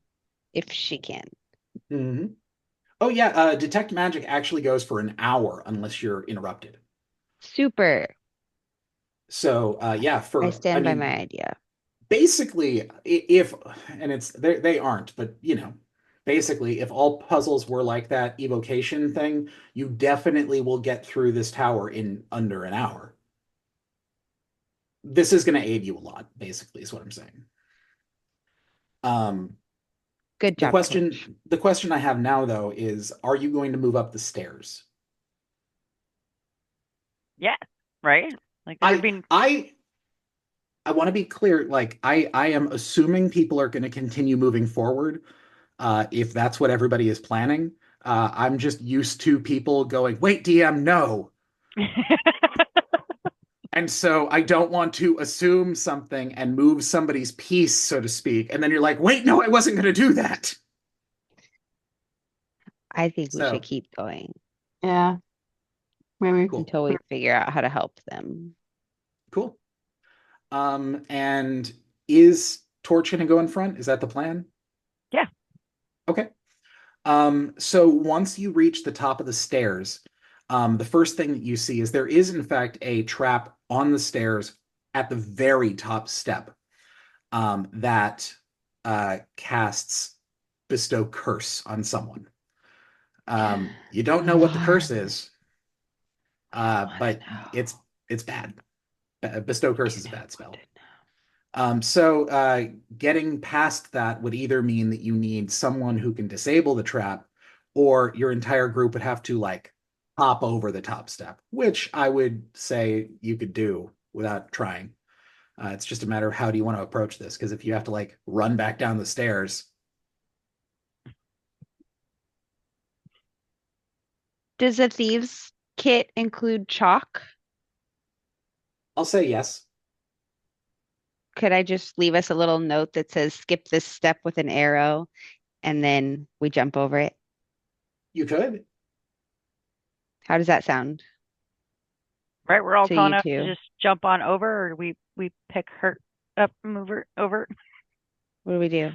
Speaker 3: if she can.
Speaker 1: Mm-hmm. Oh yeah, detect magic actually goes for an hour unless you're interrupted.
Speaker 3: Super.
Speaker 1: So yeah,
Speaker 3: I stand by my idea.
Speaker 1: Basically, if and it's they aren't, but you know, basically, if all puzzles were like that evocation thing, you definitely will get through this tower in under an hour. This is going to aid you a lot, basically, is what I'm saying.
Speaker 3: Good job.
Speaker 1: The question I have now, though, is: are you going to move up the stairs?
Speaker 5: Yeah, right. Like
Speaker 1: I want to be clear. Like I am assuming people are going to continue moving forward. If that's what everybody is planning, I'm just used to people going, "Wait, DM, no." And so I don't want to assume something and move somebody's piece, so to speak. And then you're like, wait, no, I wasn't going to do that.
Speaker 3: I think we should keep going.
Speaker 7: Yeah. Maybe
Speaker 1: cool.
Speaker 3: Until we figure out how to help them.
Speaker 1: Cool. And is Torch going to go in front? Is that the plan?
Speaker 5: Yeah.
Speaker 1: Okay. So once you reach the top of the stairs, the first thing that you see is there is, in fact, a trap on the stairs at the very top step that casts Bestow Curse on someone. You don't know what the curse is, but it's bad. Bestow Curse is a bad spell. So getting past that would either mean that you need someone who can disable the trap, or your entire group would have to like hop over the top step, which I would say you could do without trying. It's just a matter of how do you want to approach this, because if you have to like run back down the stairs.
Speaker 3: Does a thieves kit include chalk?
Speaker 1: I'll say yes.
Speaker 3: Could I just leave us a little note that says skip this step with an arrow and then we jump over it?
Speaker 1: You could.
Speaker 3: How does that sound?
Speaker 5: Right, we're all
Speaker 3: To
Speaker 5: tall
Speaker 3: you
Speaker 5: enough
Speaker 3: two?
Speaker 5: to just jump on over, or we pick her up, move her over.
Speaker 3: What do we do?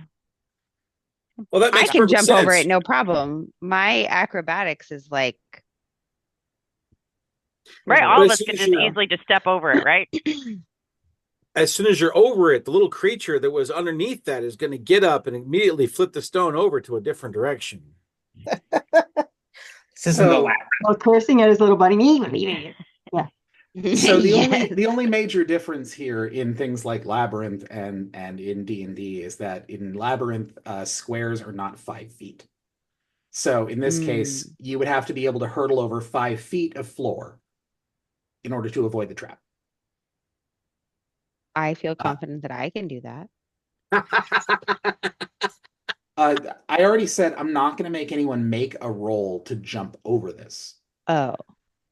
Speaker 4: Well, that
Speaker 3: I
Speaker 4: makes
Speaker 3: can
Speaker 4: perfect
Speaker 3: jump over
Speaker 4: sense.
Speaker 3: it, no problem. My acrobatics is like
Speaker 5: Right,
Speaker 1: But
Speaker 5: all of
Speaker 4: as
Speaker 5: us
Speaker 4: soon
Speaker 5: could
Speaker 4: as
Speaker 5: just
Speaker 4: you're-
Speaker 5: easily just step over it, right?
Speaker 4: As soon as you're over it, the little creature that was underneath that is going to get up and immediately flip the stone over to a different direction.
Speaker 2: This isn't the lab.
Speaker 7: well, cursing at his little buddy. Yeah.
Speaker 1: So
Speaker 3: Yes.
Speaker 1: the only major difference here in things like Labyrinth and in D&D is that in Labyrinth, squares are not 5 feet. So in this case, you would have to be able to hurdle over 5 feet of floor in order to avoid the trap.
Speaker 3: I feel confident that I can do that.
Speaker 1: I already said I'm not going to make anyone make a roll to jump over this.
Speaker 3: Oh,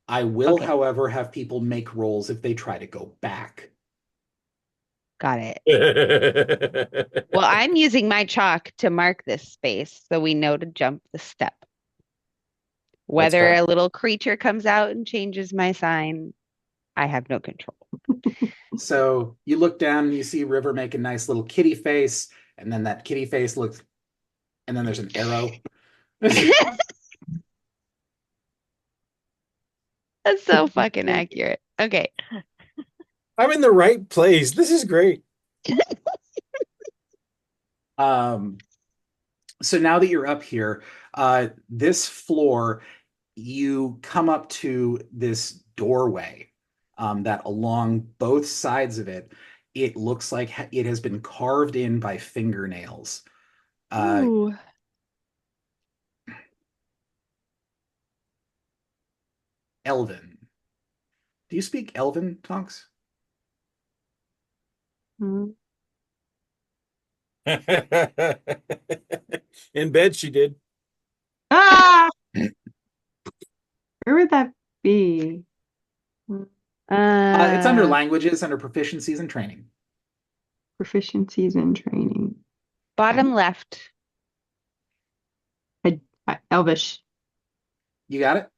Speaker 1: I will,
Speaker 3: Okay.
Speaker 1: however, have people make rolls if they try to go back.
Speaker 3: got it. Well, I'm using my chalk to mark this space so we know to jump the step. Whether
Speaker 4: fine.
Speaker 3: a little creature comes out and changes my sign, I have no control.
Speaker 1: So you look down and you see River make a nice little kitty face, and then that kitty face looks, and then there's an arrow.
Speaker 3: That's so fucking accurate. Okay.
Speaker 4: I'm in the right place. This is great.
Speaker 1: So now that you're up here, this floor, you come up to this doorway that along both sides of it, it looks like it has been carved in by fingernails.
Speaker 3: Ooh.
Speaker 1: Elven. Do you speak Elven, Tonks?
Speaker 7: Mm.
Speaker 4: In bed, she did.
Speaker 7: Ah! Where would that be?
Speaker 1: It's under languages, under proficiencies and training.
Speaker 7: Proficiencies and training.
Speaker 3: Bottom left.
Speaker 7: Elvish.
Speaker 1: You got it?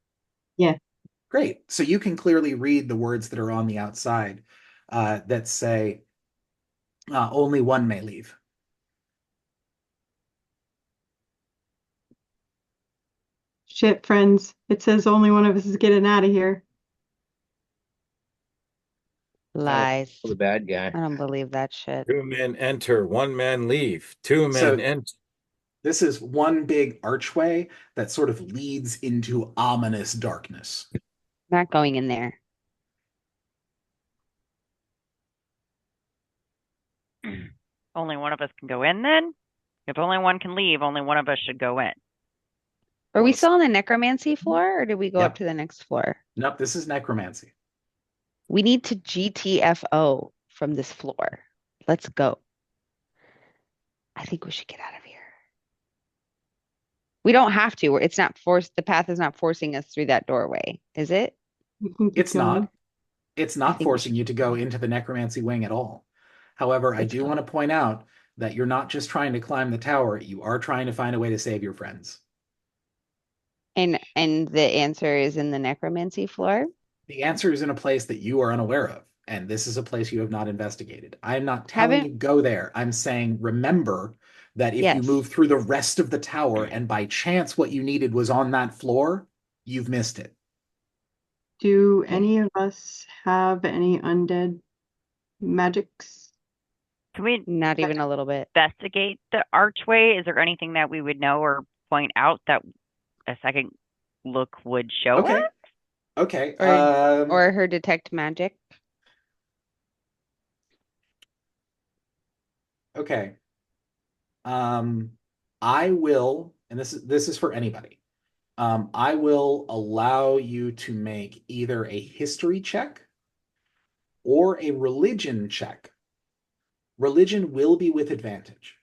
Speaker 7: Yeah.
Speaker 1: Great. So you can clearly read the words that are on the outside that say, only one may leave.
Speaker 7: Shit, friends. It says only one of us is getting out of here.
Speaker 3: Lies.
Speaker 2: The bad
Speaker 3: I
Speaker 2: guy.
Speaker 3: don't believe that shit.
Speaker 4: 2 men enter, 1 man leave. 2 men
Speaker 1: So-
Speaker 4: enter.
Speaker 1: This is one big archway that sort of leads into ominous darkness.
Speaker 3: Not going in there.
Speaker 5: Only one of us can go in then? If only one can leave, only one of us should go in.
Speaker 3: Are we still on the necromancy floor or did we go up
Speaker 1: Yep.
Speaker 3: to the next floor?
Speaker 1: Nope, this is necromancy.
Speaker 3: We need to GTFO from this floor. Let's go. I think we should get out of here. We don't have to. It's not forced. The path is not forcing us through that doorway, is it?
Speaker 7: You can keep
Speaker 1: It's
Speaker 7: going.
Speaker 1: not. It's
Speaker 3: I
Speaker 1: not
Speaker 3: think we
Speaker 1: forcing
Speaker 3: should
Speaker 1: you to go into the necromancy wing at all. However, I
Speaker 3: Let's
Speaker 1: do
Speaker 3: go.
Speaker 1: want to point out that you're not just trying to climb the tower, you are trying to find a way to save your friends.
Speaker 3: And the answer is in the necromancy floor.
Speaker 1: The answer is in a place that you are unaware of, and this is a place you have not investigated. I'm not telling
Speaker 3: Haven't-
Speaker 1: you go there. I'm saying remember that if you
Speaker 3: Yes.
Speaker 1: move through the rest of the tower and by chance what you needed was on that floor, you've missed it.
Speaker 7: Do any of us have any undead magics?
Speaker 5: Can we
Speaker 3: Not even a little bit.
Speaker 5: investigate the archway? Is there anything that we would know or point out that a second look would show
Speaker 1: Okay.
Speaker 5: us?
Speaker 1: Okay.
Speaker 3: Or her detect magic.
Speaker 1: Okay. I will, and this is for anybody. I will allow you to make either a history check or a religion check. Religion will be with advantage.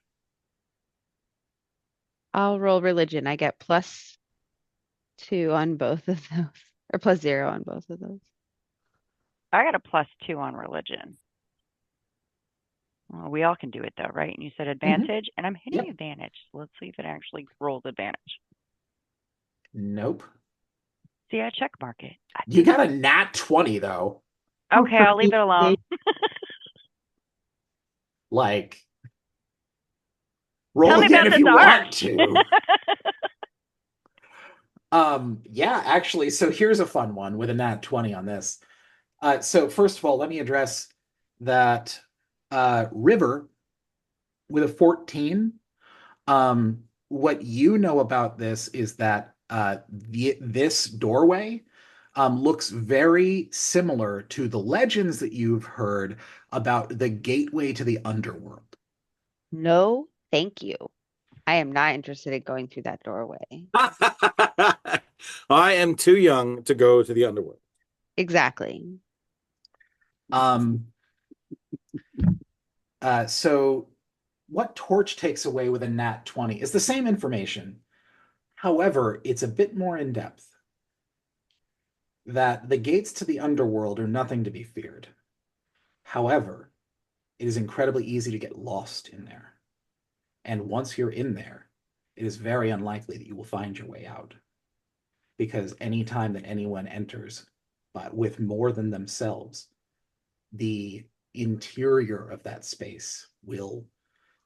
Speaker 3: I'll roll religion. I get +2 on both of those, or +0 on both of those.
Speaker 5: I got a +2 on religion. Well, we all can do it though, right? And you said advantage, and I'm hitting
Speaker 1: Yep.
Speaker 5: advantage. So let's see if it actually rolls advantage.
Speaker 1: Nope.
Speaker 5: See, I check mark it.
Speaker 1: You got a nat 20 though.
Speaker 5: Okay, I'll leave it alone.
Speaker 1: Like, roll
Speaker 5: Tell me
Speaker 1: again
Speaker 5: about
Speaker 1: if
Speaker 5: this
Speaker 1: you
Speaker 5: art.
Speaker 1: want to. Yeah, actually, so here's a fun one with a nat 20 on this. So first of all, let me address that River with a 14. What you know about this is that this doorway looks very similar to the legends that you've heard about the gateway to the underworld.
Speaker 3: No, thank you. I am not interested in going through that doorway.
Speaker 4: I am too young to go to the underworld.
Speaker 3: Exactly.
Speaker 1: So what Torch takes away with a nat 20 is the same information. However, it's a bit more in depth. That the gates to the underworld are nothing to be feared. However, it is incredibly easy to get lost in there. And once you're in there, it is very unlikely that you will find your way out. because anytime that anyone enters, but with more than themselves, the interior of that space will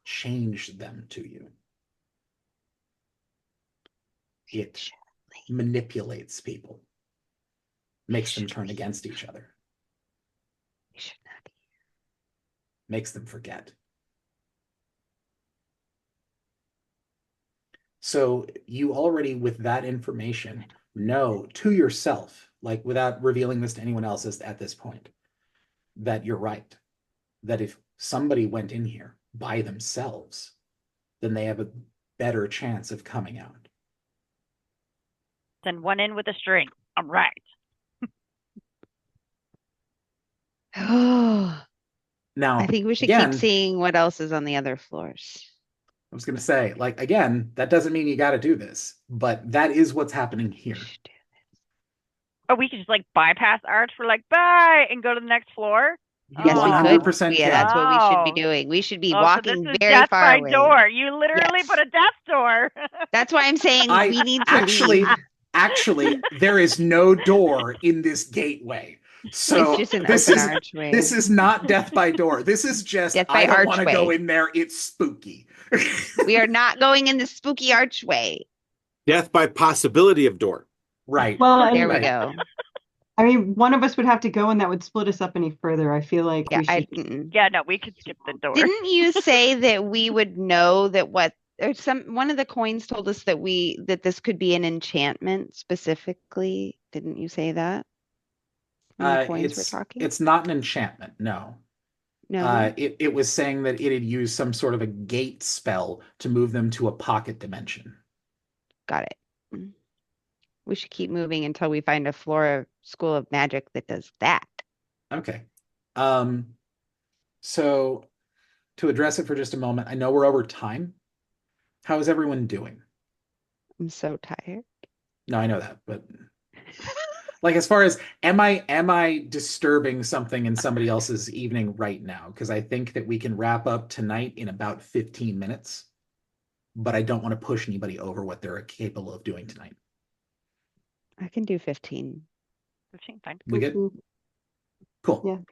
Speaker 1: change them to you. It manipulates people, makes them turn against each other,
Speaker 3: We should not be.
Speaker 1: makes them forget. So you already, with that information, know to yourself, like without revealing this to anyone else at this point, that you're right. That if somebody went in here by themselves, then they have a better chance of coming out.
Speaker 5: Send one in with a string. I'm right.
Speaker 3: Oh,
Speaker 1: Now,
Speaker 3: I think we should
Speaker 1: again,
Speaker 3: keep seeing what else is on the other floors.
Speaker 1: I was going to say, like, again, that doesn't mean you got to do this, but that is what's happening
Speaker 3: We
Speaker 1: here.
Speaker 3: should do
Speaker 5: Oh, we could just like bypass Arch for like bye and go to the next floor.
Speaker 1: You
Speaker 3: Yes, we could.
Speaker 1: 100%
Speaker 3: Yeah, that's what we should be
Speaker 5: Oh.
Speaker 3: doing. We should be
Speaker 5: Oh, so
Speaker 3: walking
Speaker 5: this is
Speaker 3: very
Speaker 5: death
Speaker 3: far
Speaker 5: by
Speaker 3: away.
Speaker 5: door. You literally
Speaker 3: Yes.
Speaker 5: put a death door.
Speaker 3: That's why I'm saying
Speaker 1: I
Speaker 3: we need to
Speaker 1: actually,
Speaker 3: leave.
Speaker 1: actually, there is no door in this gateway. So
Speaker 3: It's just an
Speaker 1: this
Speaker 3: open
Speaker 1: is
Speaker 3: archway.
Speaker 1: this is not death by door. This is just
Speaker 3: Death by
Speaker 1: I don't want to go
Speaker 3: archway.
Speaker 1: in there. It's spooky.
Speaker 3: We are not going in the spooky archway.
Speaker 4: Death by possibility of door.
Speaker 1: Right.
Speaker 7: Well,
Speaker 3: There we
Speaker 1: Right.
Speaker 3: go.
Speaker 7: I mean, one of us would have to go, and that would split us up any further. I feel like
Speaker 3: Yeah,
Speaker 7: we should.
Speaker 5: Yeah, no, we could skip the door.
Speaker 3: Didn't you say that we would know that one of the coins told us that this could be an enchantment specifically? Didn't you say that? When the coins were talking?
Speaker 1: It's not an enchantment. No.
Speaker 3: No.
Speaker 1: It was saying that it had used some sort of a gate spell to move them to a pocket dimension.
Speaker 3: Got it. We should keep moving until we find a Flora School of Magic that does that.
Speaker 1: Okay. So to address it for just a moment, I know we're over time. How is everyone doing?
Speaker 3: I'm so tired.
Speaker 1: No, I know that, but like as far as am I disturbing something in somebody else's evening right now? Because I think that we can wrap up tonight in about 15 minutes, but I don't want to push anybody over what they're capable of doing tonight.
Speaker 3: I can do 15.
Speaker 5: 15, fine.
Speaker 1: We good? Cool.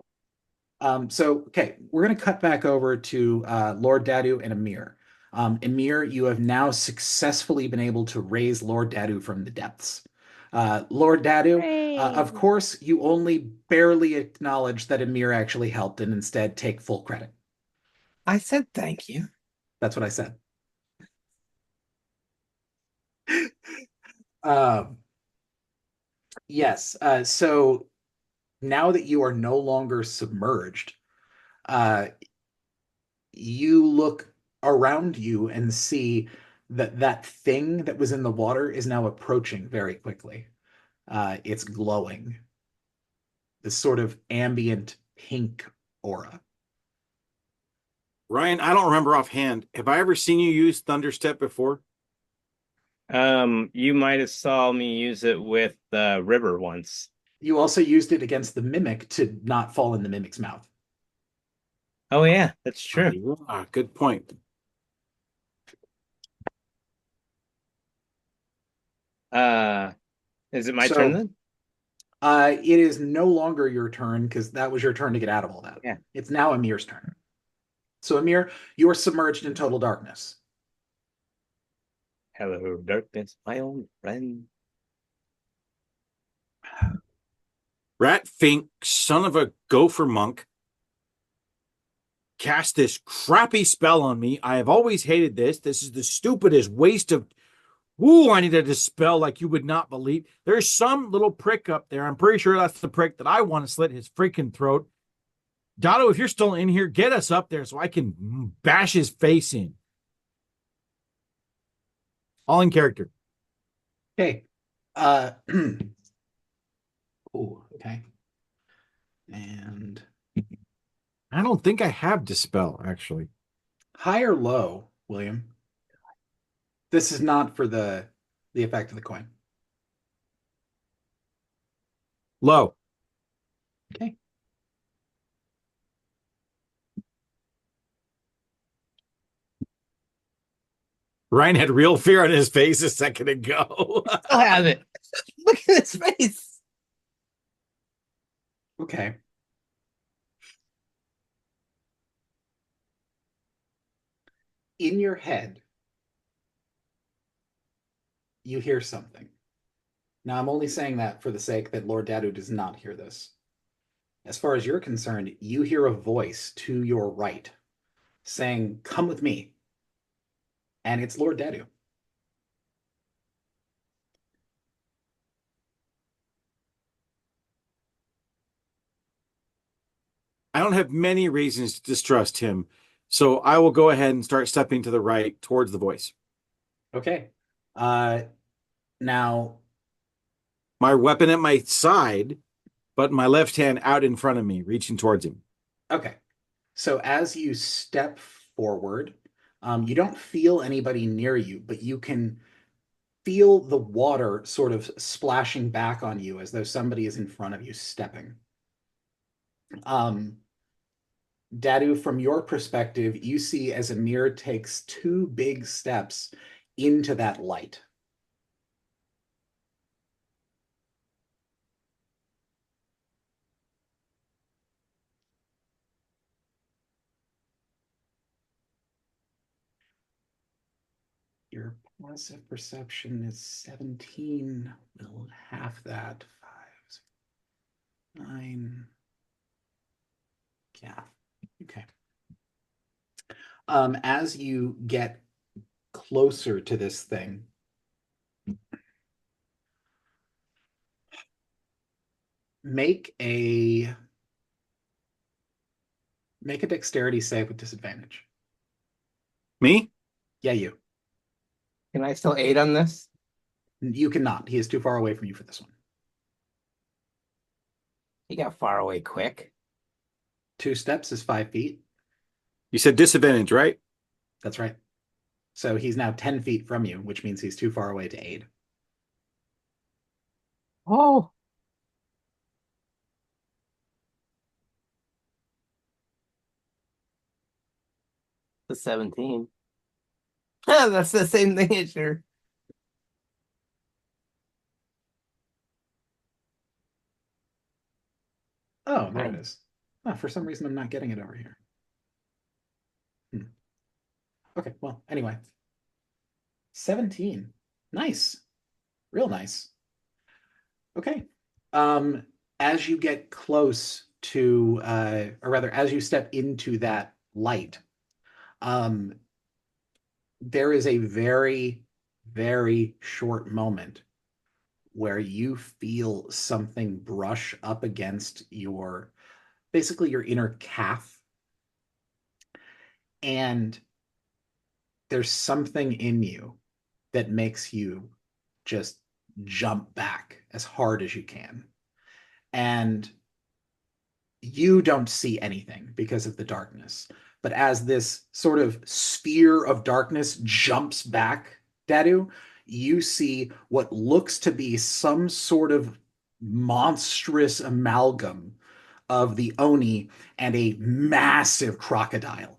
Speaker 7: Yeah.
Speaker 1: So, okay, we're going to cut back over to Lord Dadu and Amir. Amir, you have now successfully been able to raise Lord Dadu from the depths. Lord Dadu, of
Speaker 3: Hooray.
Speaker 1: course, you only barely acknowledge that Amir actually helped and instead take full credit.
Speaker 2: I said thank you.
Speaker 1: That's what I said. Yes, so now that you are no longer submerged, you look around you and see that that thing that was in the water is now approaching very quickly. It's glowing. This sort of ambient pink aura.
Speaker 4: Ryan, I don't remember offhand. Have I ever seen you use Thunderstep before?
Speaker 2: You might have saw me use it with the river once.
Speaker 1: You also used it against the mimic to not fall in the mimic's mouth.
Speaker 2: Oh yeah, that's true.
Speaker 4: Good point.
Speaker 2: Is it my
Speaker 1: So-
Speaker 2: turn then?
Speaker 1: It is no longer your turn because that was your turn to get out of all that.
Speaker 2: Yeah.
Speaker 1: It's now Amir's turn. So Amir, you are submerged in total darkness.
Speaker 2: Hello, darkness, my old friend.
Speaker 4: Rat Fink, son of a gopher monk, cast this crappy spell on me. I have always hated this. This is the stupidest waste of. Ooh, I need a dispel like you would not believe. There's some little prick up there. I'm pretty sure that's the prick that I want to slit his freaking throat. Dotto, if you're still in here, get us up there so I can bash his face in. All in character.
Speaker 1: Okay. Oh, okay. And
Speaker 4: I don't think I have dispel, actually.
Speaker 1: high or low, William? This is not for the effect of the coin.
Speaker 4: Low.
Speaker 1: Okay.
Speaker 4: Ryan had real fear on his face a second ago.
Speaker 2: I'll have it. Look at his face.
Speaker 1: Okay. In your head, you hear something. Now, I'm only saying that for the sake that Lord Dadu does not hear this. As far as you're concerned, you hear a voice to your right saying, "Come with me." And it's Lord Dadu.
Speaker 4: I don't have many reasons to distrust him, so I will go ahead and start stepping to the right towards the voice.
Speaker 1: Okay. Now,
Speaker 4: My weapon at my side, but my left hand out in front of me, reaching towards him.
Speaker 1: okay. So as you step forward, you don't feel anybody near you, but you can feel the water sort of splashing back on you as though somebody is in front of you stepping. Dadu, from your perspective, you see as Amir takes 2 big steps into that light. Your passive perception is 17. We'll half that. 5, 9. Yeah. Okay. As you get closer to this thing, make a dexterity save with disadvantage.
Speaker 4: Me?
Speaker 1: Yeah, you.
Speaker 2: Can I still aid on this?
Speaker 1: You cannot. He is too far away from you for this one.
Speaker 2: He got far away quick.
Speaker 1: 2 steps is 5 feet.
Speaker 4: You said disadvantage, right?
Speaker 1: That's right. So he's now 10 feet from you, which means he's too far away to aid.
Speaker 2: Oh. The 17. That's the same thing as your.
Speaker 1: Oh, there it is. Oh, for some reason, I'm not getting it over here. Okay, well, anyway. 17. Nice. Real nice. Okay. As you get close to, or rather, as you step into that light, there is a very, very short moment where you feel something brush up against your, basically your inner calf. And there's something in you that makes you just jump back as hard as you can. And you don't see anything because of the darkness. But as this sort of sphere of darkness jumps back, Dadu, you see what looks to be some sort of monstrous amalgam of the Oni and a massive crocodile.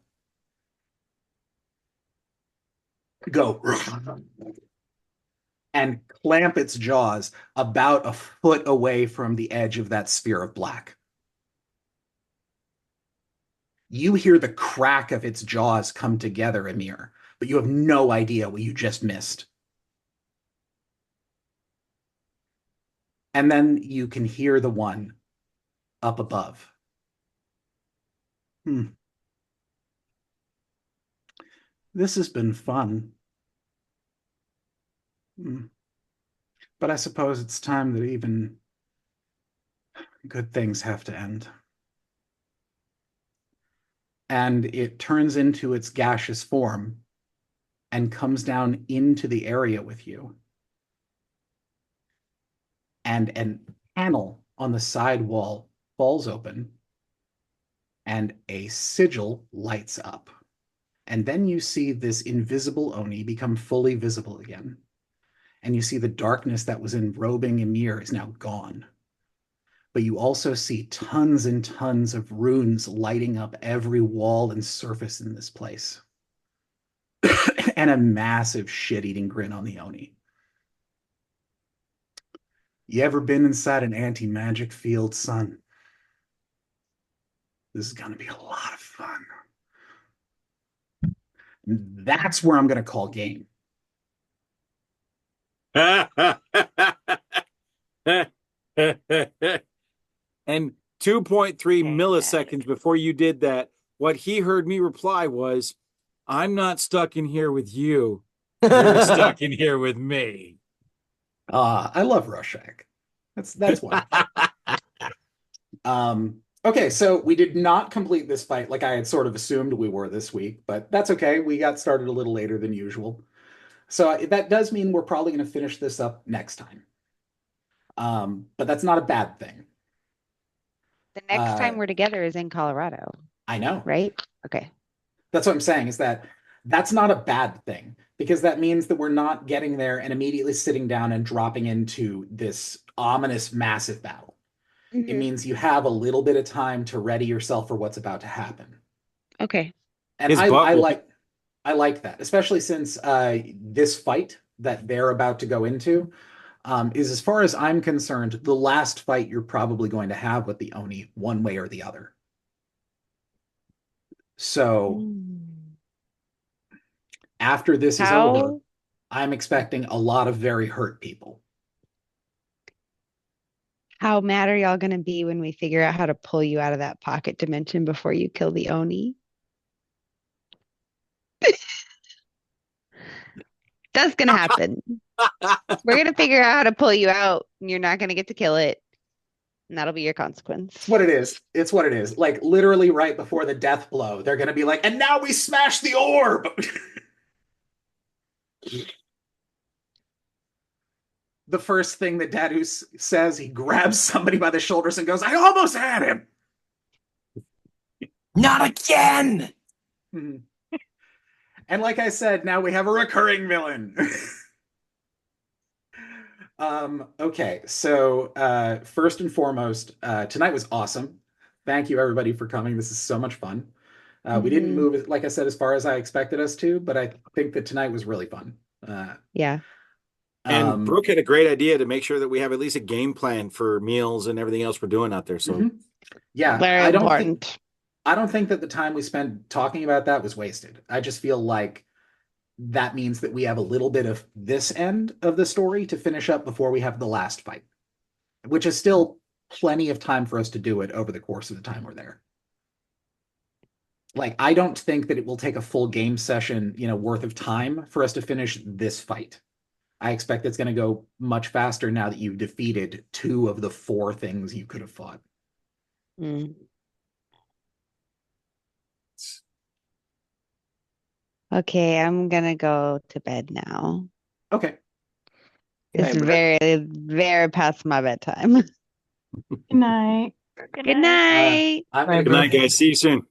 Speaker 1: Go and clamp its jaws about a foot away from the edge of that sphere of black. You hear the crack of its jaws come together, Amir, but you have no idea what you just missed. And then you can hear the one up above. This has been fun. But I suppose it's time that even good things have to end. And it turns into its gaseous form and comes down into the area with you. And a panel on the side wall falls open and a sigil lights up. And then you see this invisible Oni become fully visible again. And you see the darkness that was enrobing Ymir is now gone. But you also see tons and tons of runes lighting up every wall and surface in this place. and a massive shit-eating grin on the Oni. You ever been inside an anti-magic field, son? This is gonna be a lot of fun. That's where I'm gonna call game.
Speaker 4: And 2.3 milliseconds before you did that, what he heard me reply was, I'm not stuck in here with you. You're stuck in here with me.
Speaker 1: I love Rorschach. That's why. Okay, so we did not complete this fight like I had sort of assumed we were this week, but that's okay. We got started a little later than usual. So that does mean we're probably going to finish this up next time. But that's not a bad thing.
Speaker 3: The next time we're together is in Colorado,
Speaker 1: I know.
Speaker 3: right? Okay.
Speaker 1: That's what I'm saying, is that that's not a bad thing, because that means that we're not getting there and immediately sitting down and dropping into this ominous, massive battle. It
Speaker 3: Mhm.
Speaker 1: means you have a little bit of time to ready yourself for what's about to happen.
Speaker 3: Okay.
Speaker 1: And
Speaker 4: His
Speaker 1: I
Speaker 4: butt will-
Speaker 1: like that, especially since this fight that they're about to go into is, as far as I'm concerned, the last fight you're probably going to have with the Oni, one way or the other. So
Speaker 3: Mm.
Speaker 1: after this is over,
Speaker 3: How
Speaker 1: I'm expecting a lot of very hurt people.
Speaker 3: how mad are y'all gonna be when we figure out how to pull you out of that pocket dimension before you kill the Oni? That's gonna happen. We're gonna figure out how to pull you out, and you're not gonna get to kill it. And that'll be your consequence.
Speaker 1: It's what it is. It's what it is. Like, literally right before the death blow, they're going to be like, and now we smash the orb. The first thing that Dadu says, he grabs somebody by the shoulders and goes, I almost had him.
Speaker 8: Not again.
Speaker 1: Mhm. And like I said, now we have a recurring villain. Okay, so first and foremost, tonight was awesome. Thank you everybody for coming. This is so much fun. We didn't
Speaker 3: Mhm.
Speaker 1: move, like I said, as far as I expected us to, but I think that tonight was really fun.
Speaker 3: Yeah.
Speaker 4: And Brooke had a great idea to make sure that we have at least a game plan for meals and everything else we're doing out there. So
Speaker 1: mhm. Yeah,
Speaker 3: Very
Speaker 1: I don't
Speaker 3: important.
Speaker 1: think that the time we spent talking about that was wasted. I just feel like that means that we have a little bit of this end of the story to finish up before we have the last fight, which is still plenty of time for us to do it over the course of the time we're there. Like, I don't think that it will take a full game session, worth of time for us to finish this fight. I expect it's going to go much faster now that you've defeated 2 of the 4 things you could have fought.
Speaker 3: Mm. Okay, I'm gonna go to bed now.
Speaker 1: Okay.
Speaker 3: It's very, very past my bedtime.
Speaker 7: Good night.
Speaker 3: Good night.
Speaker 1: I'm gonna
Speaker 4: good
Speaker 1: go
Speaker 4: night, guys. See you soon.